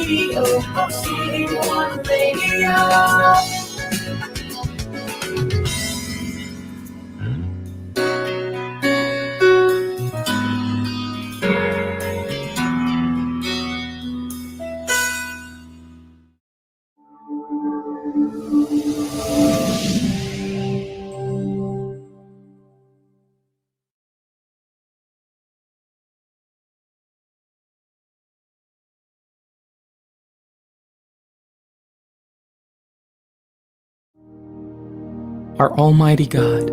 Radio, VA1 Radio. Our Almighty God,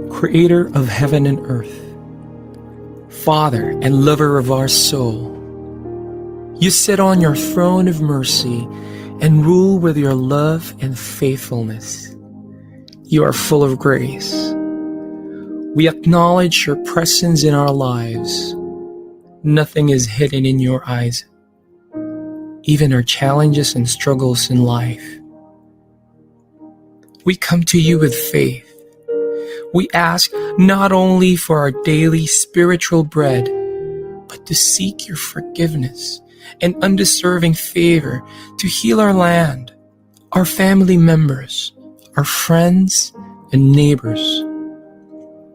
Creator of heaven and earth, Father and lover of our soul, you sit on your throne of mercy and rule with your love and faithfulness. You are full of grace. We acknowledge your presence in our lives. Nothing is hidden in your eyes, even our challenges and struggles in life. We come to you with faith. We ask not only for our daily spiritual bread, but to seek your forgiveness and undeserving favor to heal our land, our family members, our friends and neighbors,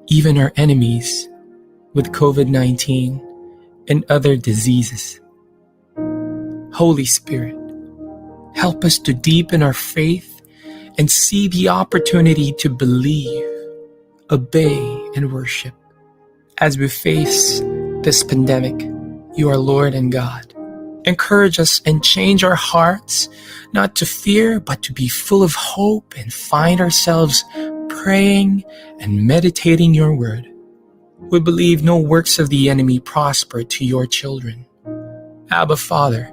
even our enemies with COVID-19 and other diseases. Holy Spirit, help us to deepen our faith and see the opportunity to believe, obey, and worship. As we face this pandemic, you are Lord and God. Encourage us and change our hearts, not to fear, but to be full of hope and find ourselves praying and meditating your word. We believe no works of the enemy prosper to your children. Abba, Father,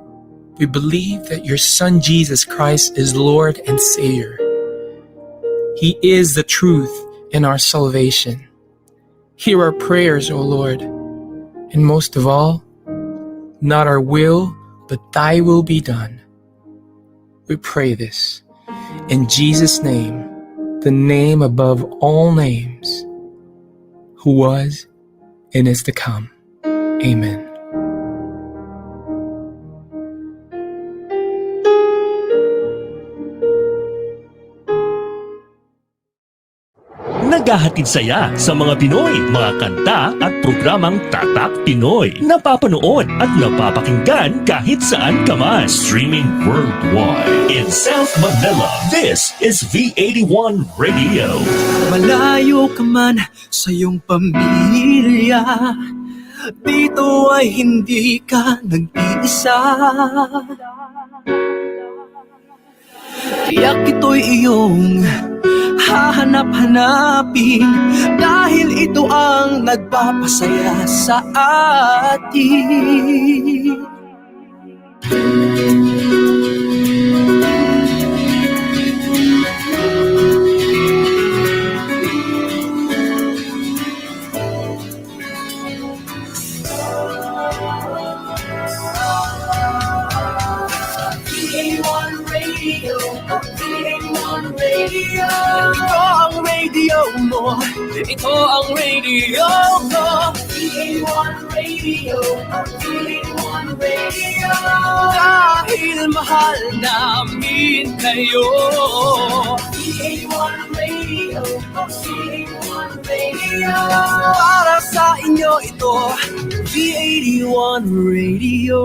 we believe that your Son Jesus Christ is Lord and Savior. He is the truth and our salvation. Hear our prayers, O Lord, and most of all, not our will, but thy will be done. We pray this in Jesus' name, the name above all names, who was and is to come. Amen. Naghahatid saya sa mga Pinoy, mga kanta at programang Tatak Pinoy. Napapanood at napapakinggan kahit saan ka man. Streaming worldwide. In South Manila, this is V81 Radio. Malayo ka man sa iyong pamilya, dito ay hindi ka nag-iisa. Tiyak ito'y iyong hahanap-hanapin, dahil ito ang nagpapasaya sa atin. Ito ang radio mo, ito ang radio ko. VA1 Radio, VA1 Radio. Dahil mahal namin kayo. VA1 Radio, VA1 Radio. Para sa inyo ito, V81 Radio.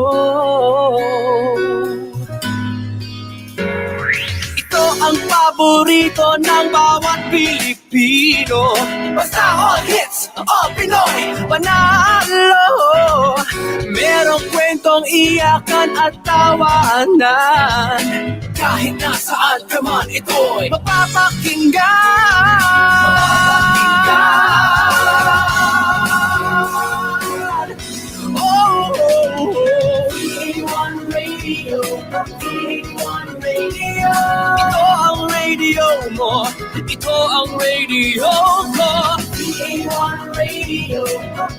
Ito ang paborito ng bawat Pilipino. Basta all hits, all Pinoy, panalo. Merong kwentong iyakan at tawanan. Kahit nasaan ka man, ito'y mapapakinggan. Oh, VA1 Radio, VA1 Radio. Ito ang radio mo, ito ang radio ko. VA1 Radio,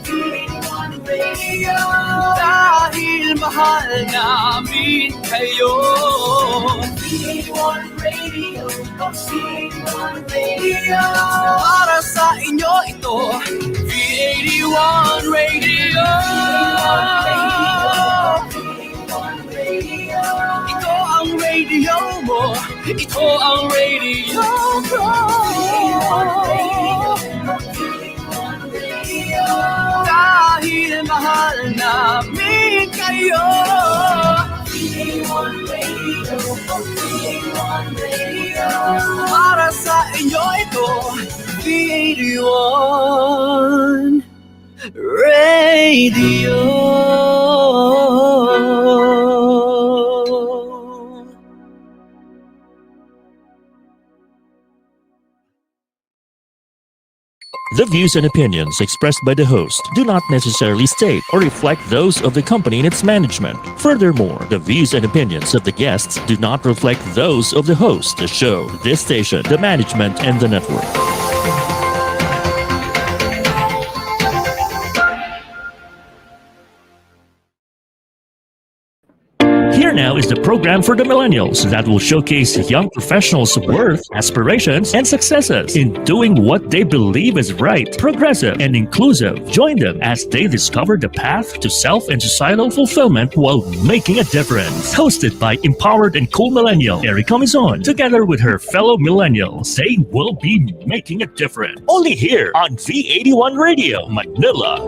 VA1 Radio. Dahil mahal namin kayo. VA1 Radio, VA1 Radio. Para sa inyo ito, V81 Radio. VA1 Radio, VA1 Radio. Ito ang radio ko. Dahil mahal namin kayo. Para sa inyo ito, V81 Radio. The views and opinions expressed by the host do not necessarily state or reflect those of the company and its management. Furthermore, the views and opinions of the guests do not reflect those of the host, the show, this station, the management, and the network. Here now is the program for the millennials that will showcase young professionals' worth, aspirations, and successes in doing what they believe is right, progressive, and inclusive. Join them as they discover the path to self and societal fulfillment while making a difference. Hosted by empowered and cool millennial Erika Mison, together with her fellow millennials, they will be making a difference. Only here on V81 Radio, Manila.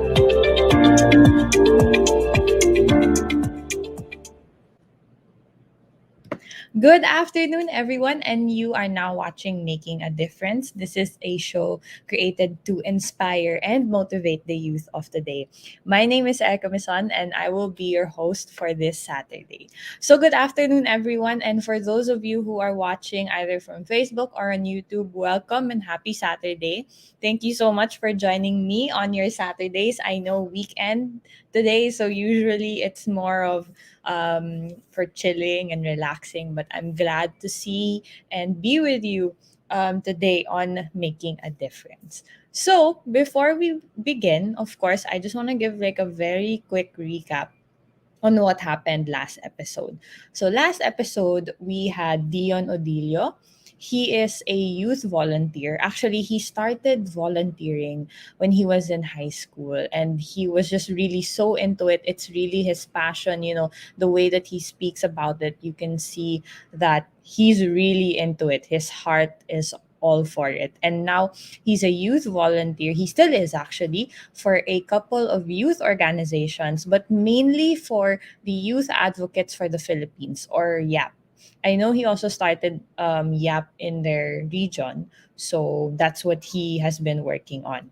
Good afternoon, everyone, and you are now watching Making a Difference. This is a show created to inspire and motivate the youth of today. My name is Erika Mison, and I will be your host for this Saturday. So, good afternoon, everyone, and for those of you who are watching either from Facebook or on YouTube, welcome and happy Saturday. Thank you so much for joining me on your Saturdays. I know weekend today, so usually it's more of for chilling and relaxing. But I'm glad to see and be with you today on Making a Difference. So before we begin, of course, I just want to give like a very quick recap on what happened last episode. So last episode, we had Dion Odilio. He is a youth volunteer. Actually, he started volunteering when he was in high school and he was just really so into it. It's really his passion, the way that he speaks about it. You can see that he's really into it. His heart is all for it. And now he's a youth volunteer. He still is actually for a couple of youth organizations, but mainly for the Youth Advocates for the Philippines, or YAP. I know he also started YAP in their region. So that's what he has been working on.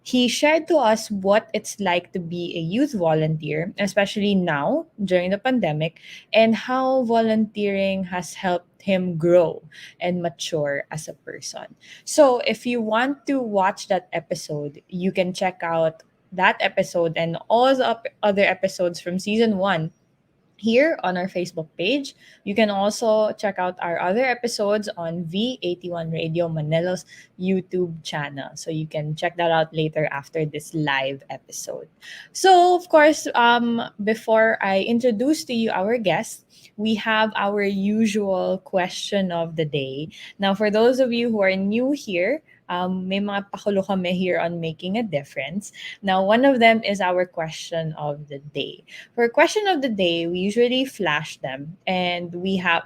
He shared to us what it's like to be a youth volunteer, especially now during the pandemic, and how volunteering has helped him grow and mature as a person. So, if you want to watch that episode, you can check out that episode and all the other episodes from season 1 here on our Facebook page. You can also check out our other episodes on V81 Radio Manila's YouTube channel. So you can check that out later after this live episode. So, of course, before I introduce to you our guest, we have our usual question of the day. Now, for those of you who are new here, may mga pakulo kami here on Making a Difference. Now, one of them is our question of the day. For question of the day, we usually flash them, and we have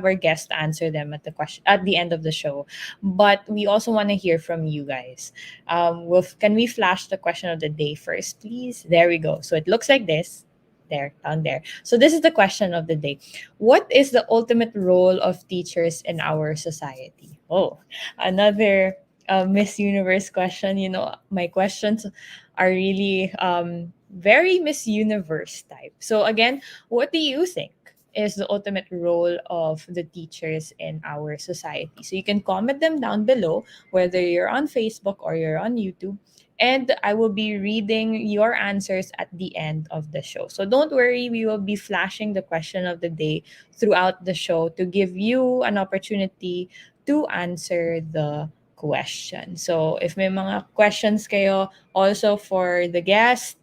our guests answer them at the end of the show. But we also want to hear from you guys. Can we flash the question of the day first, please? There we go. So it looks like this. There, down there. So this is the question of the day. What is the ultimate role of teachers in our society? Oh, another Miss Universe question. My questions are really very Miss Universe type. So again, what do you think is the ultimate role of the teachers in our society? So you can comment them down below, whether you're on Facebook or you're on YouTube. And I will be reading your answers at the end of the show. So don't worry, we will be flashing the question of the day throughout the show to give you an opportunity to answer the question. So if may mga questions kayo also for the guest,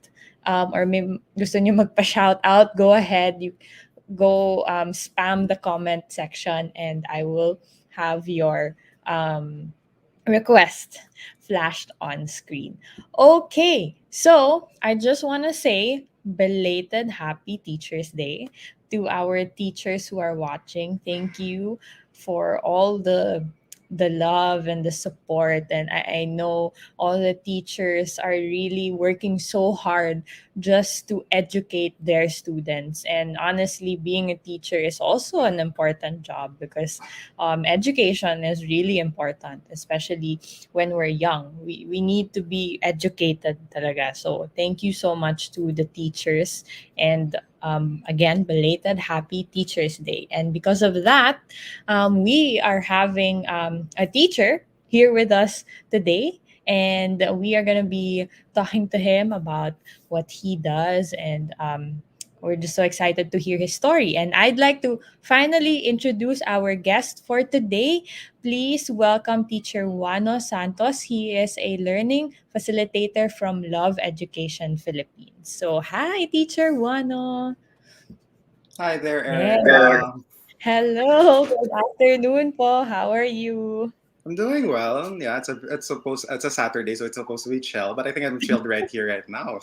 or may gusto nyo magpa-shout out, go ahead. You go spam the comment section and I will have your request flashed on screen. Okay, so I just want to say belated Happy Teachers Day to our teachers who are watching. Thank you for all the love and the support. And I know all the teachers are really working so hard just to educate their students. And honestly, being a teacher is also an important job because education is really important, especially when we're young. We need to be educated talaga. So thank you so much to the teachers. And again, belated happy Teachers Day. And because of that, we are having a teacher here with us today. And we are going to be talking to him about what he does. And we're just so excited to hear his story. And I'd like to finally introduce our guest for today. Please welcome Teacher Juano Santos. He is a learning facilitator from Love Education Philippines. So, hi, Teacher Juano. Hi there, Yeah. Erika. Hello. Good afternoon po. How are you? I'm doing well. Yeah, it's a Saturday, so it's supposed to be chill, but I think I'm chilled right here, right now.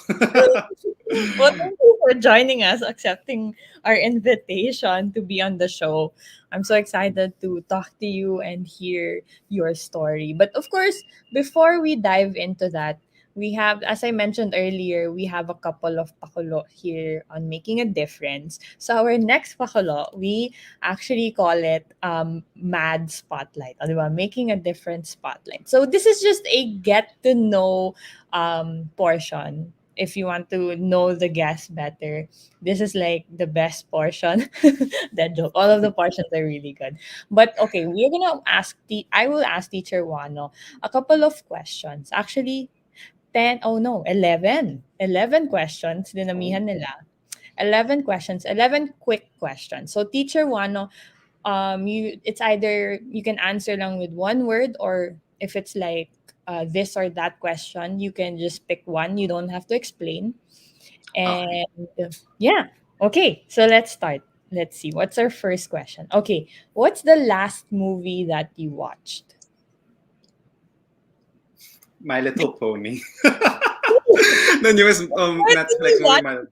Well, thank you for joining us, accepting our invitation to be on the show. I'm so excited to talk to you and hear your story. But of course, before we dive into that, we have, as I mentioned earlier, we have a couple of pakulo here on making a difference. So our next pakulo, we actually call it Mad Spotlight, o, di ba? Making a difference spotlight. So this is just a get to know portion. If you want to know the guest better, this is like the best portion. That joke. All of the portions are really good. But okay, we're gonna I will ask Teacher Wano a couple of questions. Actually, 10, oh no, 11. 11 questions, dinamihan nila. 11 questions, 11 quick questions. So Teacher Wano, it's either you can answer lang with one word, or if it's like this or that question, you can just pick one. You don't have to explain. Okay. And yeah, okay. So let's start. Let's see. What's our first question? Okay, what's the last movie that you watched? My Little Pony. The newest What did Netflix you movie. watch?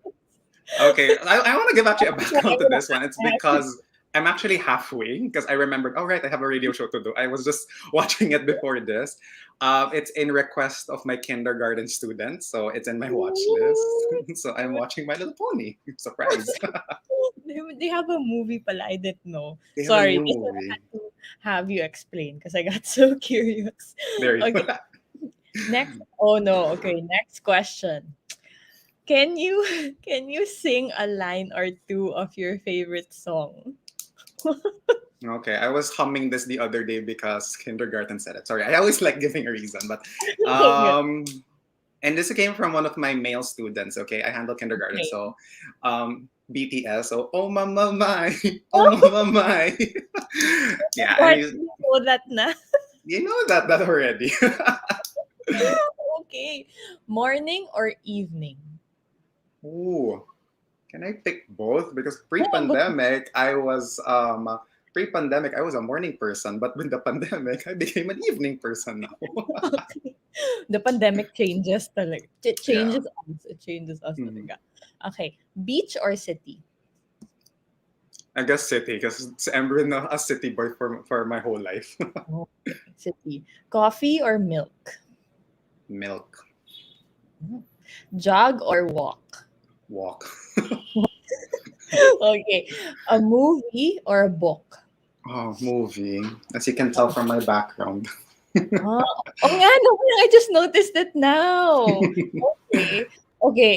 Okay, I want to give actually a background to this one. It's because I'm actually halfway because I remembered, oh, right, I have a radio show to do. I was just watching it before this. It's in request of my kindergarten students, so it's in my watch list. So I'm watching My Little Pony. Surprise. They have a movie pala. I didn't know. They have a Sorry, new just I movie. had to have you explain because I got so curious. There you Okay, go. next. Oh no. Okay, next question. Can you can you sing a line or two of your favorite song? Okay, I was humming this the other day because kindergarten said it. Sorry, I always like giving a reason, but Okay. um, and this came from one of my male students. Okay, I handle kindergarten, so BTS. So oh mama my, oh mama my, yeah, and What? You know that na? you know that already. Okay. Morning or evening? Ooh, can I pick both? Because Yeah, but pre-pandemic I was a morning person, but with the pandemic I became an evening person now. okay. The pandemic changes talaga. It Yeah. changes us. It changes us Mhm. talaga. Okay. Beach or city? I guess city because I'm been a city boy for my whole life. Okay. City. Coffee or milk? Milk, Mm. Jog or walk? walk, Okay. A movie or a book? oh movie. As you can tell from my background. Ah, oh nga, no, I just noticed it now. Okay. Okay.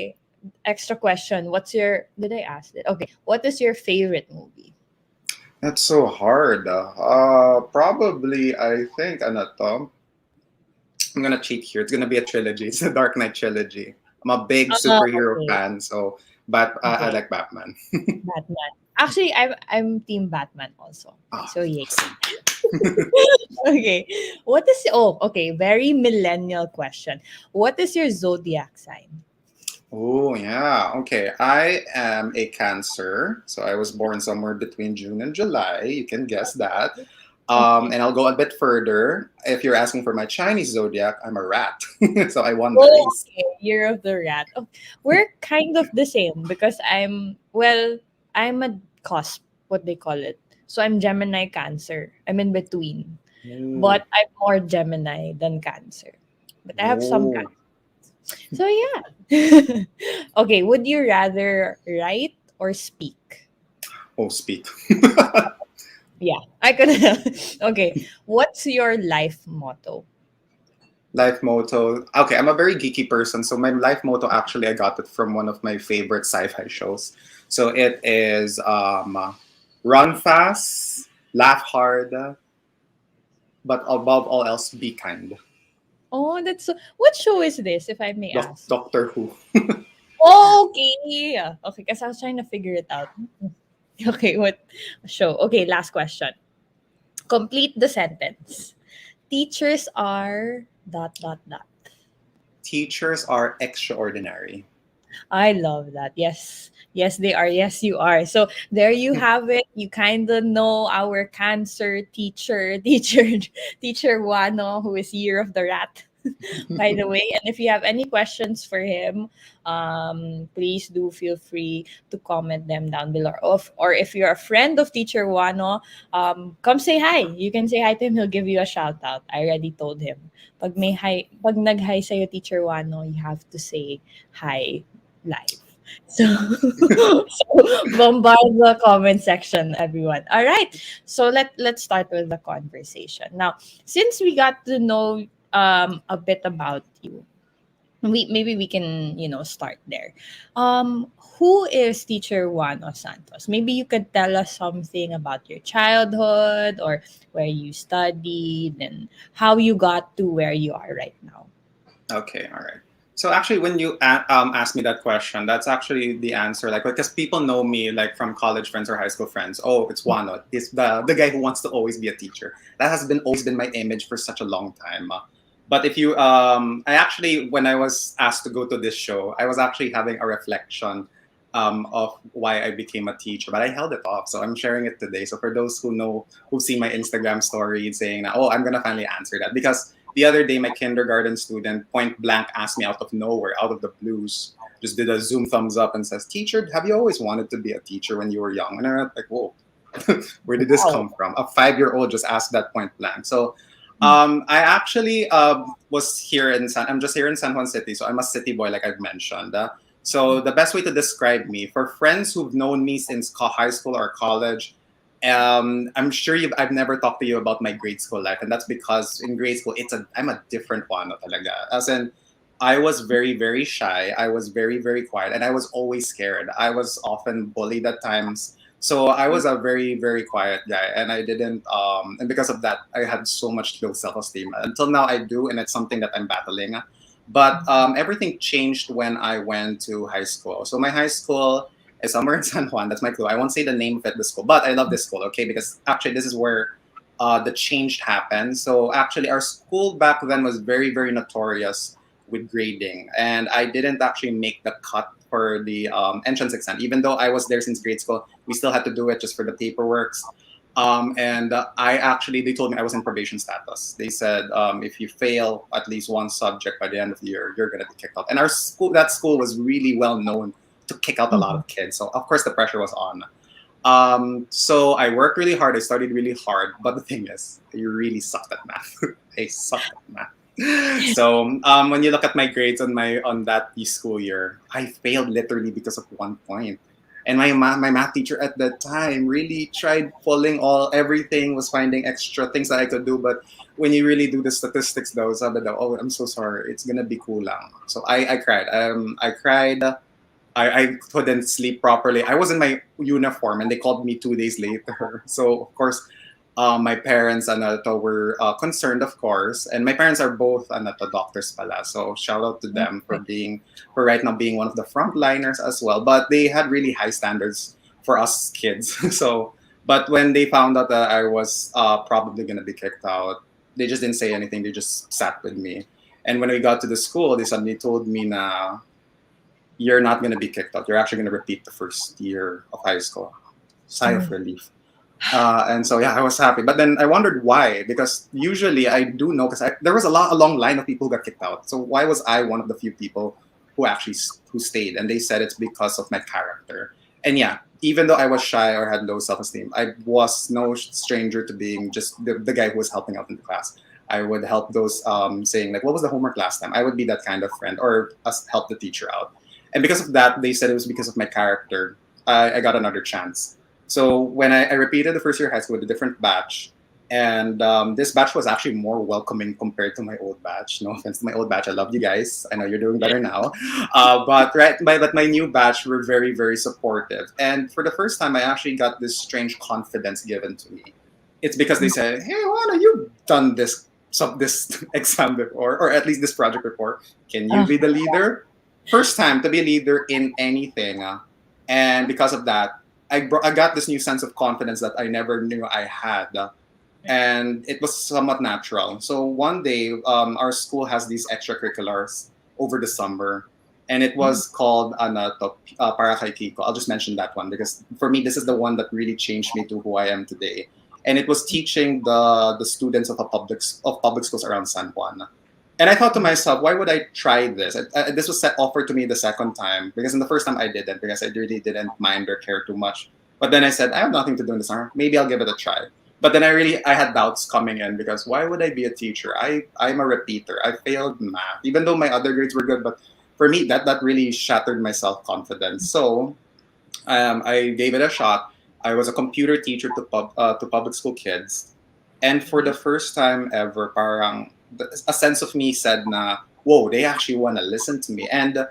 Extra question. Did I ask it? Okay. What is your favorite movie? That's so hard. Probably I think ano to. I'm gonna cheat here. It's gonna be a trilogy. It's a Dark Knight trilogy. I'm a big superhero Okay. fan, so but I Okay. like Batman. Batman. Actually, I'm team Batman also. Ah, So yeah. awesome. Okay. Okay, very millennial question. What is your zodiac sign? Oh yeah. Okay. I am a Cancer, so I was born somewhere between June and July. You can guess that. Okay. And I'll go a bit further. If you're asking for my Chinese zodiac, I'm a rat. So I won the Oh, race. okay. Year of the rat. Oh, we're kind of the same because I'm a cusp, what they call it. So I'm Gemini Cancer. I'm in between. Oh. But I'm more Gemini than Cancer. But I have some Oh. Cancer. So yeah. Okay, would you rather write or speak? Oh, speak. Yeah, I could. Okay, what's your life motto? Life motto. Okay, I'm a very geeky person, so my life motto actually I got it from one of my favorite sci-fi shows. So it is run fast, laugh hard, but above all else, be kind. Oh, that's so, what show is this, if I may ask? Doctor Who. Okay. Okay, because I was trying to figure it out. Okay, what show? Okay, last question. Complete the sentence. Teachers are dot dot dot. Teachers are extraordinary. I love that. Yes. Yes, they are. Yes, you are. So there you have it. You kind of know our cancer teacher, teacher Juano, who is Year of the Rat, by the way. And if you have any questions for him, please do feel free to comment them down below. Or if you're a friend of teacher Juano, come say hi. You can say hi to him. He'll give you a shout out. I already told him. Pag nag-hi sa'yo, teacher Juano, you have to say hi live. So, so bombard the comment section, everyone. All right. So let's start with the conversation. Now, since we got to know a bit about you, we can start there. Who is teacher Juan O Santos? Maybe you could tell us something about your childhood or where you studied and how you got to where you are right now. Okay, all right. So actually, when you asked me that question, that's actually the answer. Like, because people know me like from college friends or high school friends. Oh, it's Juano. He's the guy who wants to always be a teacher. That has been always been my image for such a long time. But if you, I actually, when I was asked to go to this show, I was actually having a reflection of why I became a teacher, but I held it off. So I'm sharing it today. So for those who know, who've seen my Instagram story saying, that, oh, I'm gonna finally answer that because the other day, my kindergarten student point blank asked me out of nowhere, out of the blues, just did a Zoom thumbs up and says, "Teacher, have you always wanted to be a teacher when you were young?" And I'm like, "Whoa, where did this Wow. come from?" A 5-year-old just asked that point blank. So I actually was here in I'm just here in San Juan City, so I'm a city boy, like I've mentioned. So the best way to describe me, for friends who've known me since high school or college, I'm sure I've never talked to you about my grade school life, and that's because in grade school, I'm a different one, talaga. As in, I was very, very shy. I was very, very quiet, and I was always scared. I was often bullied at times. So I was a very, very quiet guy, and I didn't. And because of that, I had so much low self-esteem. Until now, I do, and it's something that I'm battling. But everything changed when I went to high school. So my high school is somewhere in San Juan. That's my clue. I won't say the name of it, the school, but I love this school, okay? Because actually, this is where the change happened. So actually, our school back then was very, very notorious with grading, and I didn't actually make the cut for the entrance exam. Even though I was there since grade school, we still had to do it just for the paperwork. And I actually, they told me I was in probation status. They said if you fail at least one subject by the end of the year, you're gonna be kicked out. And our school, that school was really well known to kick out a lot of kids. So of course the pressure was on. So I worked really hard. I studied really hard. But the thing is, I really sucked at math. I sucked at math. So when you look at my grades on that school year, I failed literally because of 1 point. And my math teacher at that time really tried pulling everything, was finding extra things that I could do. But when you really do the statistics though, sabi daw, oh, I'm so sorry, it's gonna be kulang. So I cried. I cried. I couldn't sleep properly. I was in my uniform and they called me 2 days later. So of course, my parents were concerned, of course, and my parents are both doctors pala. So shout out to them for right now being one of the frontliners as well. But they had really high standards for us kids. So, but when they found out that I was probably gonna be kicked out, they just didn't say anything. They just sat with me. And when we got to the school, they suddenly told me na you're not gonna be kicked out. You're actually gonna repeat the first year of high school. Sigh of relief. And so yeah, I was happy. But then I wondered why, because usually I do know because there was a long line of people who got kicked out. So why was I one of the few people who actually who stayed? And they said it's because of my character. And yeah, even though I was shy or had low self-esteem, I was no stranger to being just the guy who was helping out in the class. I would help those saying like, what was the homework last time? I would be that kind of friend or help the teacher out. And because of that, they said it was because of my character. I got another chance. So when I repeated the first year of high school with a different batch, and this batch was actually more welcoming compared to my old batch. No offense to my old batch, I love you guys. I know you're doing better now, but my new batch were very very supportive. And for the first time, I actually got this strange confidence given to me. It's because they said, "Hey, Juana, you've done this exam before, or at least this project before. Can you be the leader?" First time to be a leader in anything, and because of that, I got this new sense of confidence that I never knew I had, and it was somewhat natural. So one day, our school has these extracurriculars over the summer, and it was called Para Kay Kiko. I'll just mention that one because for me, this is the one that really changed me to who I am today. And it was teaching the students of public schools around San Juan. And I thought to myself, why would I try this? This was offered to me the second time because in the first time I didn't because I really didn't mind or care too much. But then I said, I have nothing to do in the summer. Maybe I'll give it a try. But then I had doubts coming in because why would I be a teacher? I'm a repeater. I failed math, even though my other grades were good. But for me, that really shattered my self confidence. So I gave it a shot. I was a computer teacher to public school kids, and for the first time ever, parang a sense of me said na, whoa, they actually want to listen to me. And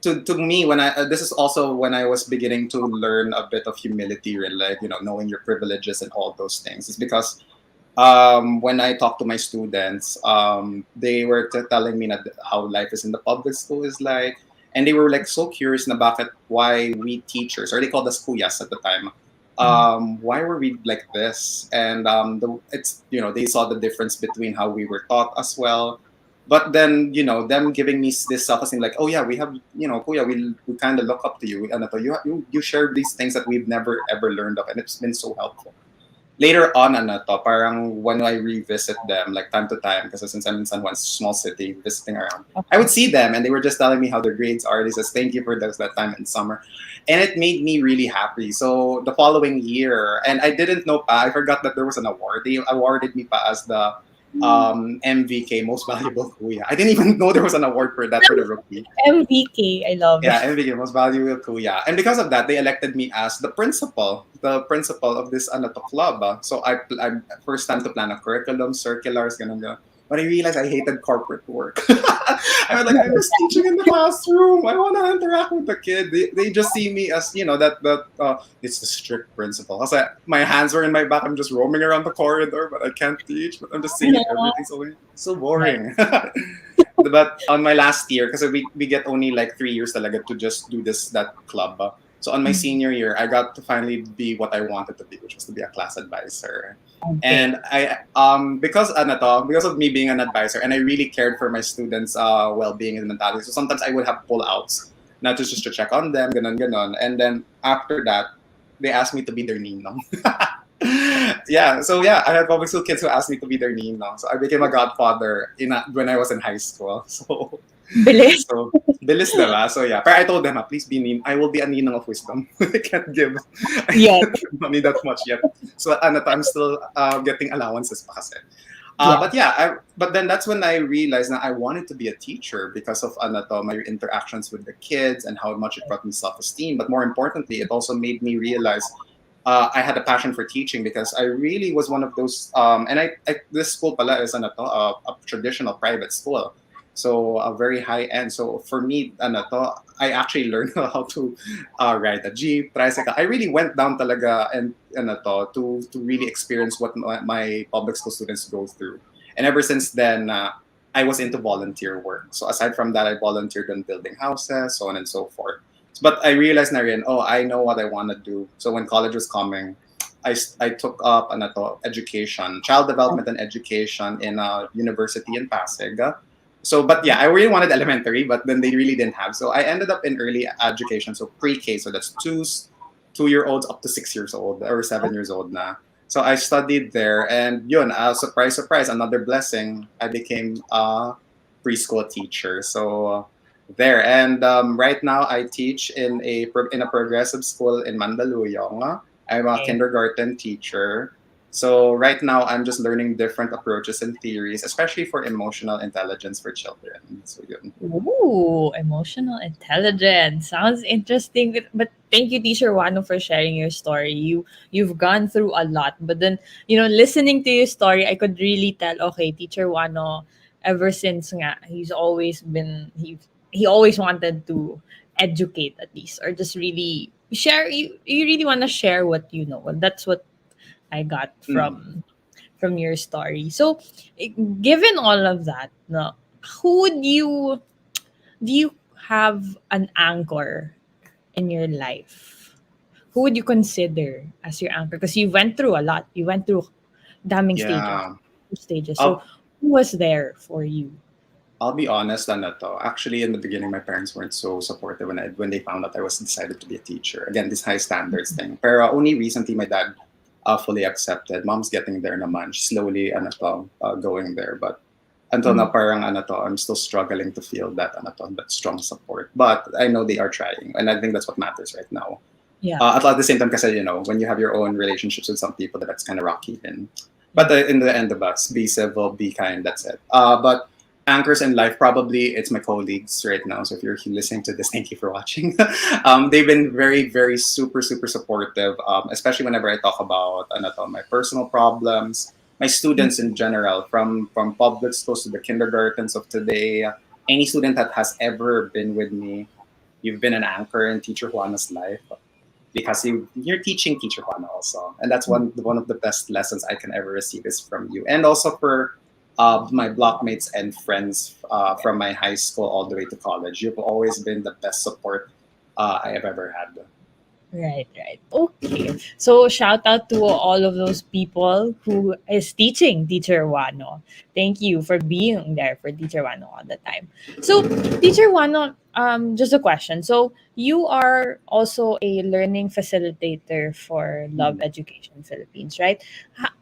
to me, when this is also when I was beginning to learn a bit of humility, really, like knowing your privileges and all those things. It's because when I talked to my students, they were telling me that how life is in the public school is like, and they were like so curious na bakit why we teachers, or they called us kuyas at the time, why were we like this? And it's they saw the difference between how we were taught as well. But then them giving me this self-esteem like, oh yeah, we have kuya, we kind of look up to you. And you share these things that we've never ever learned of, and it's been so helpful. Later on, parang when I revisit them, like time to time, because since I'm in San Juan, small city, visiting around, I would see them and they were just telling me how their grades are. They says, thank you for that time in summer. And it made me really happy. So the following year, and I didn't know pa, I forgot that there was an award. They awarded me pa as the MVK, Most Valuable Kuya. I didn't even know there was an award for that for the rookie. MVK, I love Yeah, it. MVK, Most Valuable Kuya. And because of that, they elected me as the principal of this club. So I first time to plan a curriculum, circulars, ganun. But I realized I hated corporate work. I was like, I'm just teaching in the classroom. I want to interact with the kid. They just see me as, it's the strict principal. I was like, my hands are in my back. I'm just roaming around the corridor, but I can't teach. But I'm just seeing everything so boring. But on my last year, because we get only like 3 years talaga to just do that club. So on my senior year, I got to finally be what I wanted to be, which was to be a class advisor. And I because of me being an advisor, and I really cared for my students' well-being and mentality. So sometimes I would have pull-outs, not just to check on them, ganon. And then after that, they asked me to be their ninong. I had public school kids who asked me to be their ninong. So I became a godfather when I was in high school. Bilis. So bilis diba? So yeah, but I told them, please be I will be a ninong of wisdom. I can't give Yeah. money that much yet. So I'm still getting allowances pa kasi. But then that's when I realized that I wanted to be a teacher because of my interactions with the kids and how much it brought me self-esteem. But more importantly, it also made me realize I had a passion for teaching because I really was one of those. This school pala is a traditional private school. So a very high end. So for me, I actually learned how to ride a jeep, tricycle. I really went down talaga and to really experience what my public school students go through. And ever since then, I was into volunteer work. So aside from that, I volunteered in building houses, so on and so forth. But I realized na rin, I know what I want to do. So when college was coming, I took up education, child development and education in a university in Pasig. So, but yeah, I really wanted elementary, but then they really didn't have. So I ended up in early education, so pre-K. So that's 2-year-olds up to 6 years old or 7 years old na. So I studied there, and surprise, another blessing. I became a preschool teacher. So there. And right now, I teach in a progressive school in Mandaluyong. I'm a Okay. kindergarten teacher. So right now, I'm just learning different approaches and theories, especially for emotional intelligence for children. So yun. Ooh, emotional intelligence. Sounds interesting. But thank you, Teacher Wano, for sharing your story. You've gone through a lot. But then, listening to your story, I could really tell, okay, Teacher Wano, ever since nga, he always wanted to educate at least, or just really share. You really want to share what you know. And that's what I got Mm. from your story. So, given all of that, no, who would you do you have an anchor in your life? Who would you consider as your anchor? Because you went through a lot. You went through damning Yeah. stages. So I'll who was there for you? I'll be honest on that though. Actually, in the beginning, my parents weren't so supportive when they found out I was decided to be a teacher. Again, this high standards thing. Pero only recently my dad fully accepted. Mom's getting there naman. She's slowly going there. But until now, Mm, parang I'm still struggling to feel that strong support. But I know they are trying, and I think that's what matters right now. yeah. At the same time, kasi when you have your own relationships with some people, that's kind of rocky. But in the end of us, be civil, be kind. That's it. But anchors in life, probably it's my colleagues right now. So if you're listening to this, thank you for watching. They've been very, very super, super supportive, especially whenever I talk about my personal problems, my students in general, from public schools to the kindergartens of today. Any student that has ever been with me, you've been an anchor in Teacher Juana's life because you're teaching Teacher Juana also, and that's one of the best lessons I can ever receive is from you, and also for my blockmates and friends from my high school all the way to college. You've always been the best support I have ever had. Right, right. Okay. So shout out to all of those people who is teaching Teacher Wano. Thank you for being there for Teacher Wano all the time. So Teacher Wano, just a question. So you are also a learning facilitator for Love Mhm. Education Philippines, right?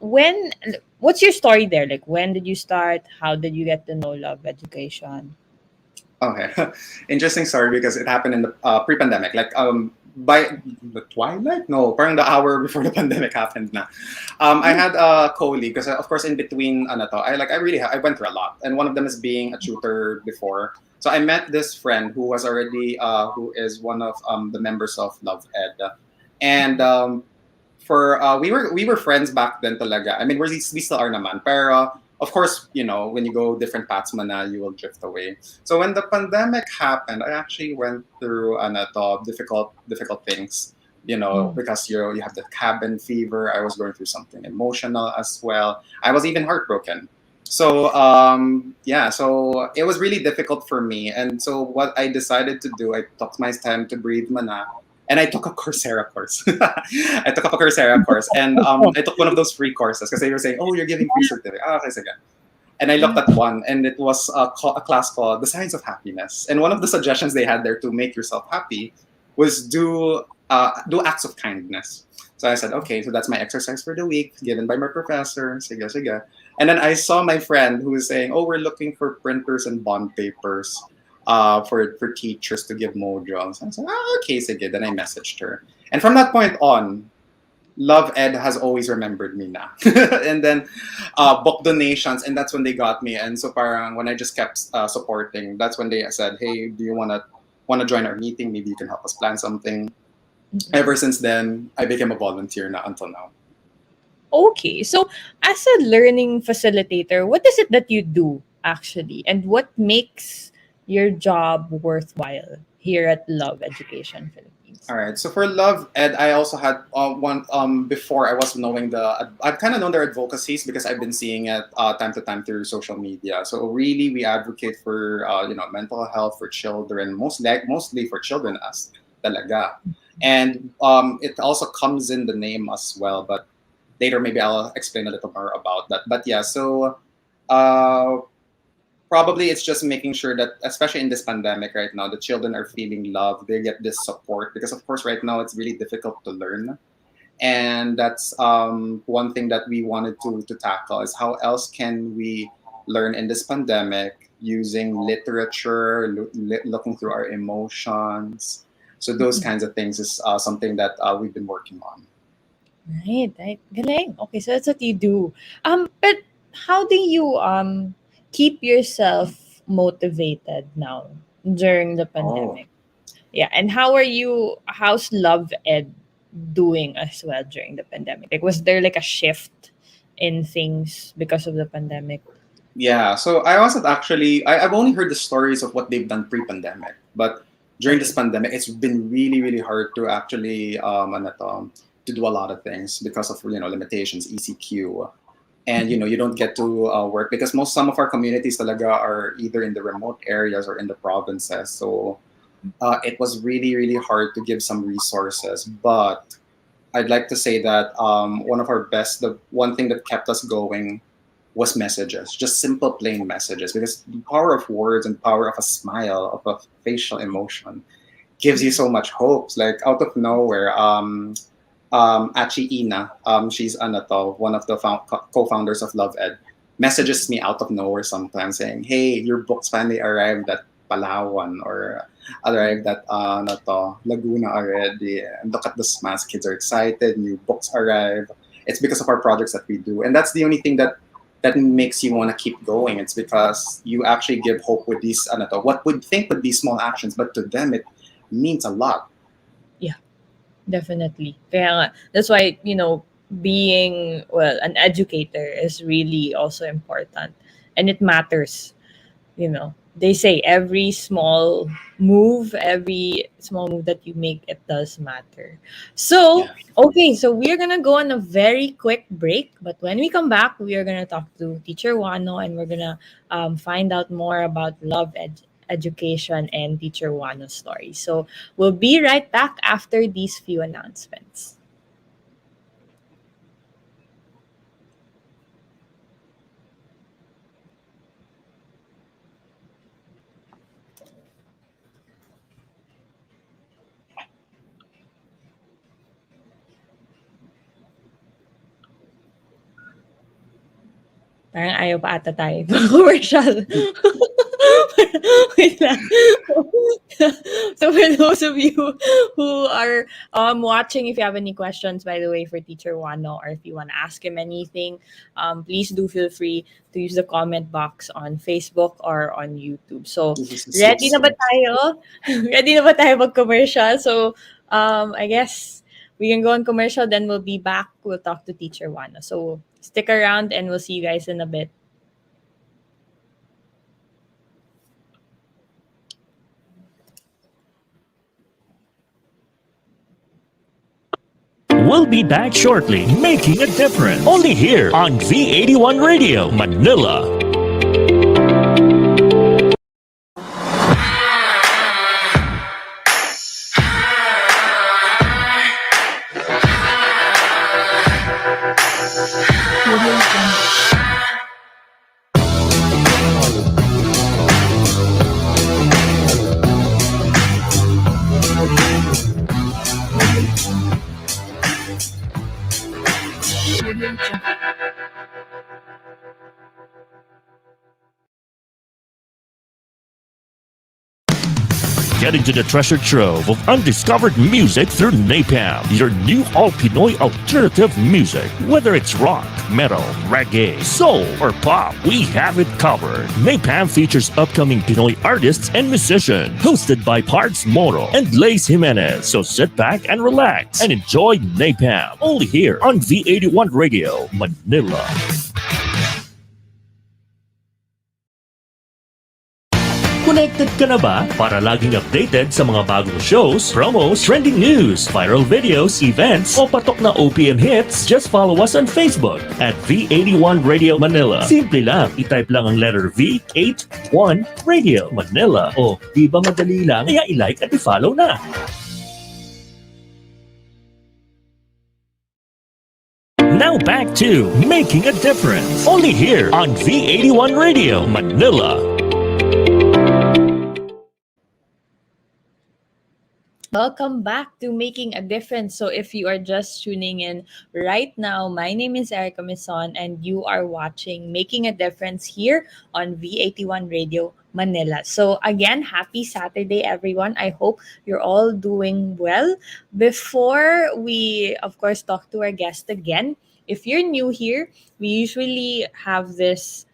What's your story there? Like when did you start? How did you get to know Love Education? Okay, interesting story because it happened in the pre-pandemic, like by the twilight. No, parang the hour before the pandemic happened. Na, I Mm, had a colleague because of course in between, I went through a lot, and one of them is being a tutor before. So I met this friend who was already who is one of the members of Love Ed, and for we were friends back then talaga. I mean, we still are naman. Pero of course, when you go different paths mana, you will drift away. So when the pandemic happened, I actually went through difficult things. mm, Because you have the cabin fever. I was going through something emotional as well. I was even heartbroken. So yeah, so it was really difficult for me. And so what I decided to do, I took my time to breathe mana, and I took a Coursera course. I took up a Coursera course, and I took one of those free courses because they were saying, "Oh, you're giving free certificate." Ah, okay, sige. And I looked at one, and it was a class called "The Science of Happiness." And one of the suggestions they had there to make yourself happy was do acts of kindness. So I said, okay, so that's my exercise for the week, given by my professor. Sige, sige. And then I saw my friend who was saying, "Oh, we're looking for printers and bond papers." For teachers to give modules. I said, okay, sige. Then I messaged her. And from that point on, Love Ed has always remembered me now. And then book donations, and that's when they got me. And so parang when I just kept supporting, that's when they said, hey, do you wanna join our meeting? Maybe you can help us plan something. mm. Ever since then, I became a volunteer now until now. Okay. So, as a learning facilitator, what is it that you do actually? And what makes your job worthwhile here at Love Education Philippines? All right. So for Love Ed, I also had one before I was knowing I've kind of known their advocacies because I've been seeing it time to time through social media. So really, we advocate for mental health for children, mostly for children as talaga, and it also comes in the name as well. But later, maybe I'll explain a little more about that. But yeah, so uh, probably it's just making sure that, especially in this pandemic right now, the children are feeling love, they get this support because of course right now it's really difficult to learn, and that's one thing that we wanted to tackle is how else can we learn in this pandemic using literature, looking through our emotions. So those kinds of things is something that we've been working on. Right, right. Galing. Okay, so that's what you do. But how do you keep yourself motivated now during the Oh, pandemic? Yeah, and how's Love Ed doing as well during the pandemic? Like, was there like a shift in things because of the pandemic? yeah. So I wasn't actually. I've only heard the stories of what they've done pre-pandemic, but during this Okay. pandemic, it's been really, really hard to actually to do a lot of things because of limitations, ECQ, and you don't get to work because some of our communities talaga are either in the remote areas or in the provinces. So it was really, really hard to give some resources, but I'd like to say that the one thing that kept us going was messages, just simple, plain messages, because the power of words and power of a smile, of a facial emotion, gives you so much hope. Like out of nowhere, Achi Ina, she's one of the co-founders of Love Ed, messages me out of nowhere sometimes saying, "Hey, your books finally arrived at Palawan or arrived at Laguna already. And look at the smiles, kids are excited. New books arrive. It's because of our projects that we do, and that's the only thing that makes you want to keep going. It's because you actually give hope with these what would think would be small actions, but to them it means a lot. Yeah, definitely. Kaya nga, that's why, being, well, an educator is really also important. And it matters. They say every small move that you make, it does matter. So Yeah. okay, so we're gonna go on a very quick break, but when we come back, we are gonna talk to Teacher Wano, and we're gonna find out more about education and Teacher Wano's story. So we'll be right back after these few announcements. Parang ayaw pa ata tayo commercial. Wait lang. So for those of you who are watching, if you have any questions, by the way, for Teacher Wano, or if you want to ask him anything, please do feel free to use the comment box on Facebook or on YouTube. So, This is the ready na ba system. tayo? Ready na ba tayo mag-commercial? So, I guess we can go on commercial, then we'll be back. We'll talk to Teacher Wano. So, stick around and we'll see you guys in a bit. We'll be back shortly, making a difference. Only here on V81 Radio, Manila. Get into the treasure trove of undiscovered music through Napalm, your new all Pinoy alternative music. Whether it's rock, metal, reggae, soul, or pop, we have it covered. Napalm features upcoming Pinoy artists and musicians, hosted by Pards Moro and Lace Jimenez. So sit back and relax and enjoy Napalm, only here on V81 Radio, Manila. Connected ka na ba para laging updated sa mga bagong shows, promos, trending news, viral videos, events, o patok na OPM hits? Just follow us on Facebook at V81 Radio Manila. Simple lang, itype lang ang letter V, 81 Radio Manila. O, di ba madali lang? Kaya i-like at i-follow na. Now back to Making a Difference, only here on V81 Radio Manila. Welcome back to Making a Difference. So, if you are just tuning in right now, my name is Erika Mison, and you are watching Making a Difference here on V81 Radio Manila. So, again, happy Saturday, everyone. I hope you're all doing well. Before we, of course, talk to our guest again, if you're new here, we usually have this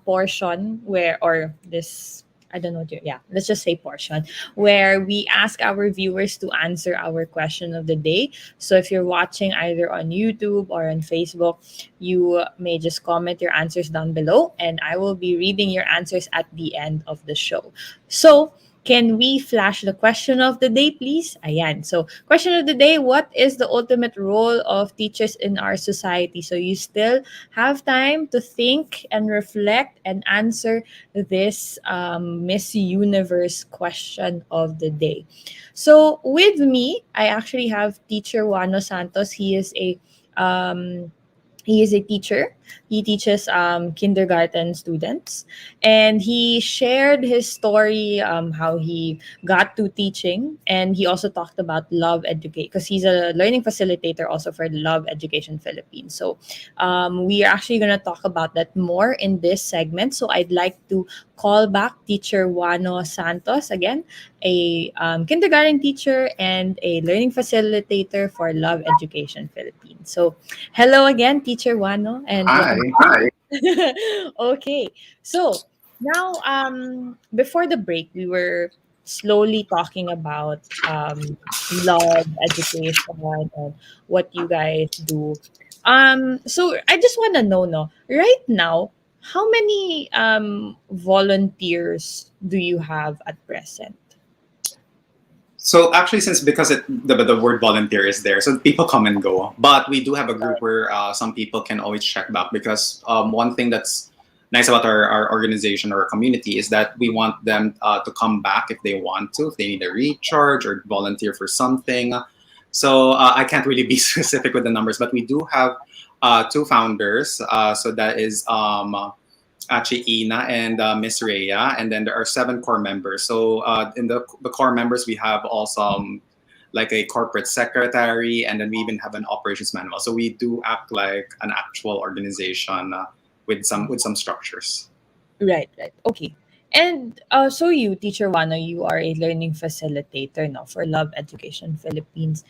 portion where, or this, I don't know, yeah, let's just say portion where we ask our viewers to answer our question of the day. So if you're watching either on YouTube or on Facebook, you may just comment your answers down below and I will be reading your answers at the end of the show. So, can we flash the question of the day, please? Ayan. So, question of the day, what is the ultimate role of teachers in our society? So, you still have time to think and reflect and answer this Miss Universe question of the day. So with me, I actually have teacher Juano Santos. He is a teacher. He teaches kindergarten students, and he shared his story, how he got to teaching, and he also talked about Love Educate because he's a learning facilitator also for Love Education Philippines. So we are actually going to talk about that more in this segment. So I'd like to call back teacher Juano Santos again, a kindergarten teacher and a learning facilitator for Love Education Philippines. So hello again, Teacher Wano, and Hi. welcome. Okay, so now before the break, we were slowly talking about love education and what you guys do. So I just want to know, no, right now, how many volunteers do you have at present? So actually, since because the word volunteer is there, so people come and go. But we do have a group where some people can always check back because one thing that's nice about our organization or our community is that we want them to come back if they want to, if they need a recharge or volunteer for something. So I can't really be specific with the numbers, but we do have two founders. So that is actually Ina and Miss Rhea, and then there are 7 core members. So in the core members, we have also like a corporate secretary, and then we even have an operations manual. So we do act like an actual organization with some structures. Right, right. Okay. And so you, Teacher Wano, you are a learning facilitator now for Love Education Philippines.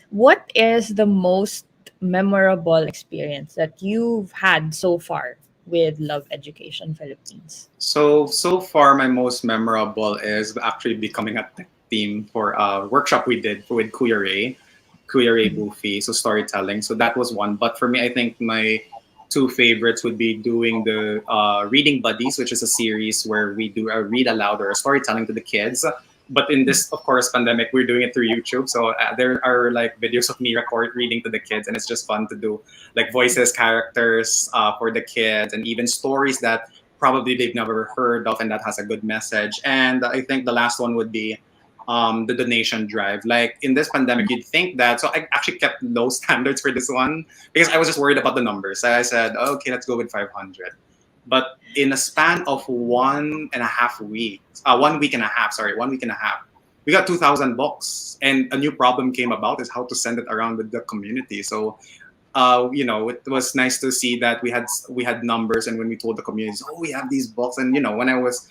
What is the most memorable experience that you've had so far with Love Education Philippines? So far, my most memorable is actually becoming a tech team for a workshop we did with Kuya Ray Buffy, so storytelling. So that was one. But for me, I think my two favorites would be doing the Reading Buddies, which is a series where we do a read aloud or a storytelling to the kids. But in this, of course, pandemic, we're doing it through YouTube. So there are like videos of me reading to the kids, and it's just fun to do like voices, characters for the kids, and even stories that probably they've never heard of, and that has a good message. And I think the last one would be the donation drive. Like in this pandemic, you'd think that. So I actually kept low standards for this one because I was just worried about the numbers. So I said, okay, let's go with 500. But in a span of 1.5 weeks, 1 week and a half, sorry, 1 week and a half, we got 2,000 books. And a new problem came about is how to send it around with the community. So, it was nice to see that we had numbers, and when we told the community, oh, we have these books. And when I was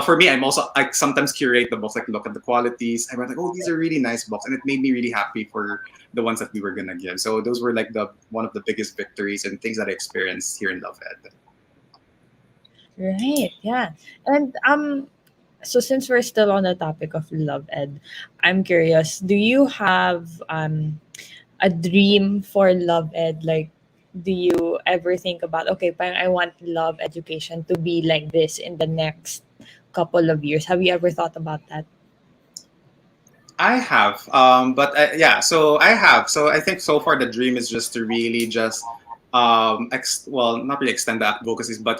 for me, I sometimes curate the books, like look at the qualities. I went like, oh, these are really nice books, and it made me really happy for the ones that we were gonna give. So those were like the one of the biggest victories and things that I experienced here in Love Ed. Right, yeah. And so since we're still on the topic of Love Ed, I'm curious, do you have a dream for Love Ed? Like, do you ever think about, okay, parang I want Love Education to be like this in the next couple of years? Have you ever thought about that? I have, but yeah. So I have. So I think so far the dream is just to really just, not really extend the advocacies, but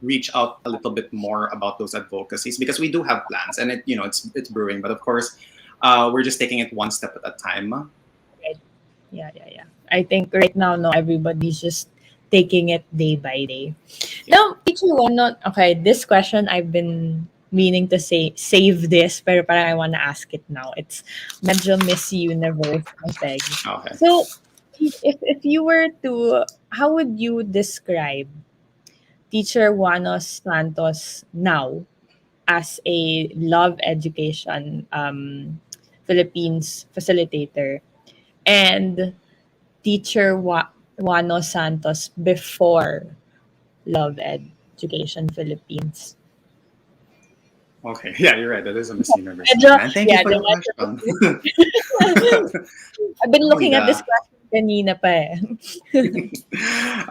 reach out a little bit more about those advocacies because we do have plans, and it's brewing. But of course, we're just taking it one step at a time. Right. Yeah, yeah, yeah. I think right now, no, everybody's just taking it day by day. Now, teacher one, okay, this question I've been meaning to say save this, pero parang I wanna ask it now. It's medyo Miss Universe ang peg. Okay. So, if you were to, how would you describe Teacher Juano Santos now as a love education Philippines facilitator and Teacher Juano Santos before Love Education Philippines? Okay. Yeah, you're right. That is a Miss Universe. Medyo, And thank you yeah, for the medyo- question. I've been looking at Yeah. this question kanina pa eh.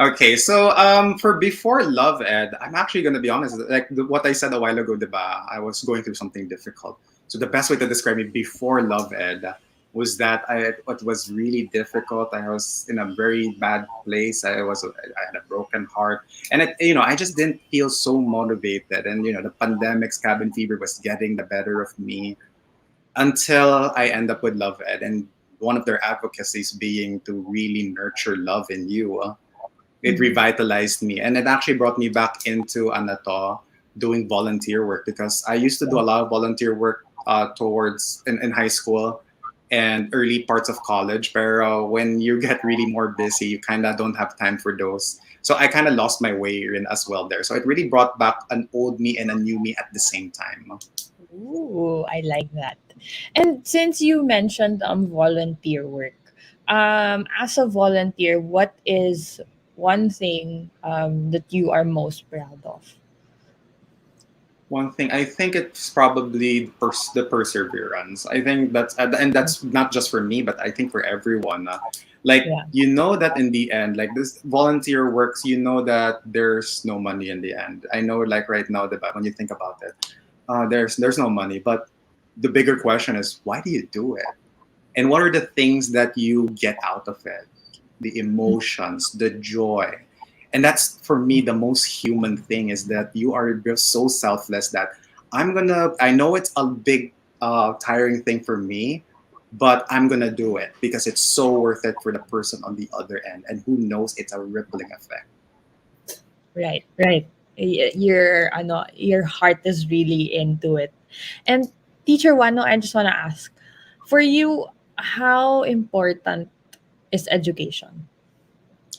Okay, so for before Love Ed, I'm actually gonna be honest. Like what I said a while ago, diba? I was going through something difficult. So the best way to describe it before Love Ed was that it was really difficult. I was in a very bad place. I had a broken heart, and I just didn't feel so motivated. And the pandemic's cabin fever was getting the better of me until I end up with Love Ed, and one of their advocacies being to really nurture love in you. It revitalized me, and it actually brought me back into doing volunteer work, because I used to do a lot of volunteer work towards in high school and early parts of college. Pero when you get really more busy, you kind of don't have time for those. So I kind of lost my way in as well there. So it really brought back an old me and a new me at the same time. Ooh, I like that. And since you mentioned volunteer work, as a volunteer, what is one thing that you are most proud of? One thing, I think it's probably the perseverance. I think and that's not just for me, but I think for everyone. Like, Yeah. that in the end, like this volunteer works, that there's no money in the end. I know, like right now, when you think about it, there's no money. But the bigger question is, why do you do it? And what are the things that you get out of it? The emotions, the joy. And that's, for me, the most human thing, is that you are just so selfless that I know it's a big, tiring thing for me, but I'm going to do it because it's so worth it for the person on the other end. And who knows, it's a rippling effect. Right, right. Your heart is really into it. And Teacher Wano, I just want to ask, for you, how important is education?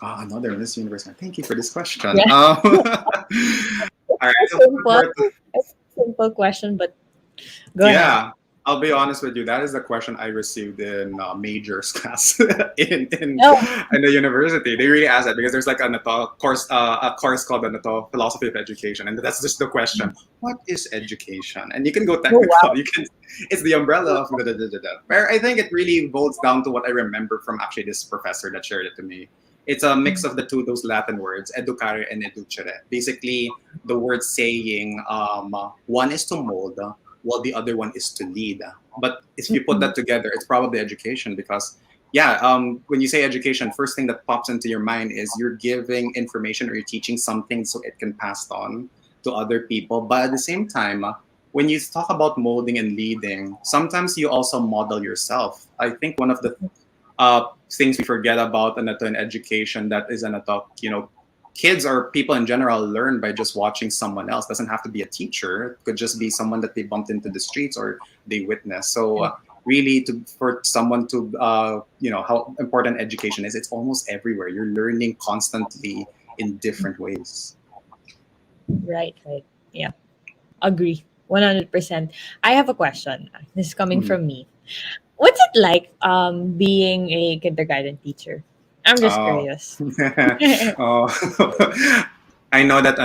Another Miss Universe. Thank you for this question. Yeah. All right. It's So simple. It's a simple question, but go ahead. yeah, I'll be honest with you. That is the question I received in majors class in Oh, the university. They really ask that because there's like a course called philosophy of education, and that's just the question: what is education? And you can go oh technical. wow. It's the umbrella of da, da, da, da, da. But I think it really boils down to what I remember from actually this professor that shared it to me. It's a mix of those Latin words, educare and educere. Basically, the word saying one is to mold, while the other one is to lead. But if you put that together, it's probably education, because when you say education, first thing that pops into your mind is you're giving information or you're teaching something so it can pass on to other people. But at the same time, when you talk about molding and leading, sometimes you also model yourself. I think one of the things we forget about in education, that is kids or people in general learn by just watching someone else. Doesn't have to be a teacher. It could just be someone that they bumped into the streets or they witnessed. So really, for someone to how important education is, it's almost everywhere. You're learning constantly in different ways. Right, right. Yeah. Agree. 100%. I have a question. This is coming Mhm. from me. What's it like being a kindergarten teacher? I'm just Oh. curious. Oh. I know that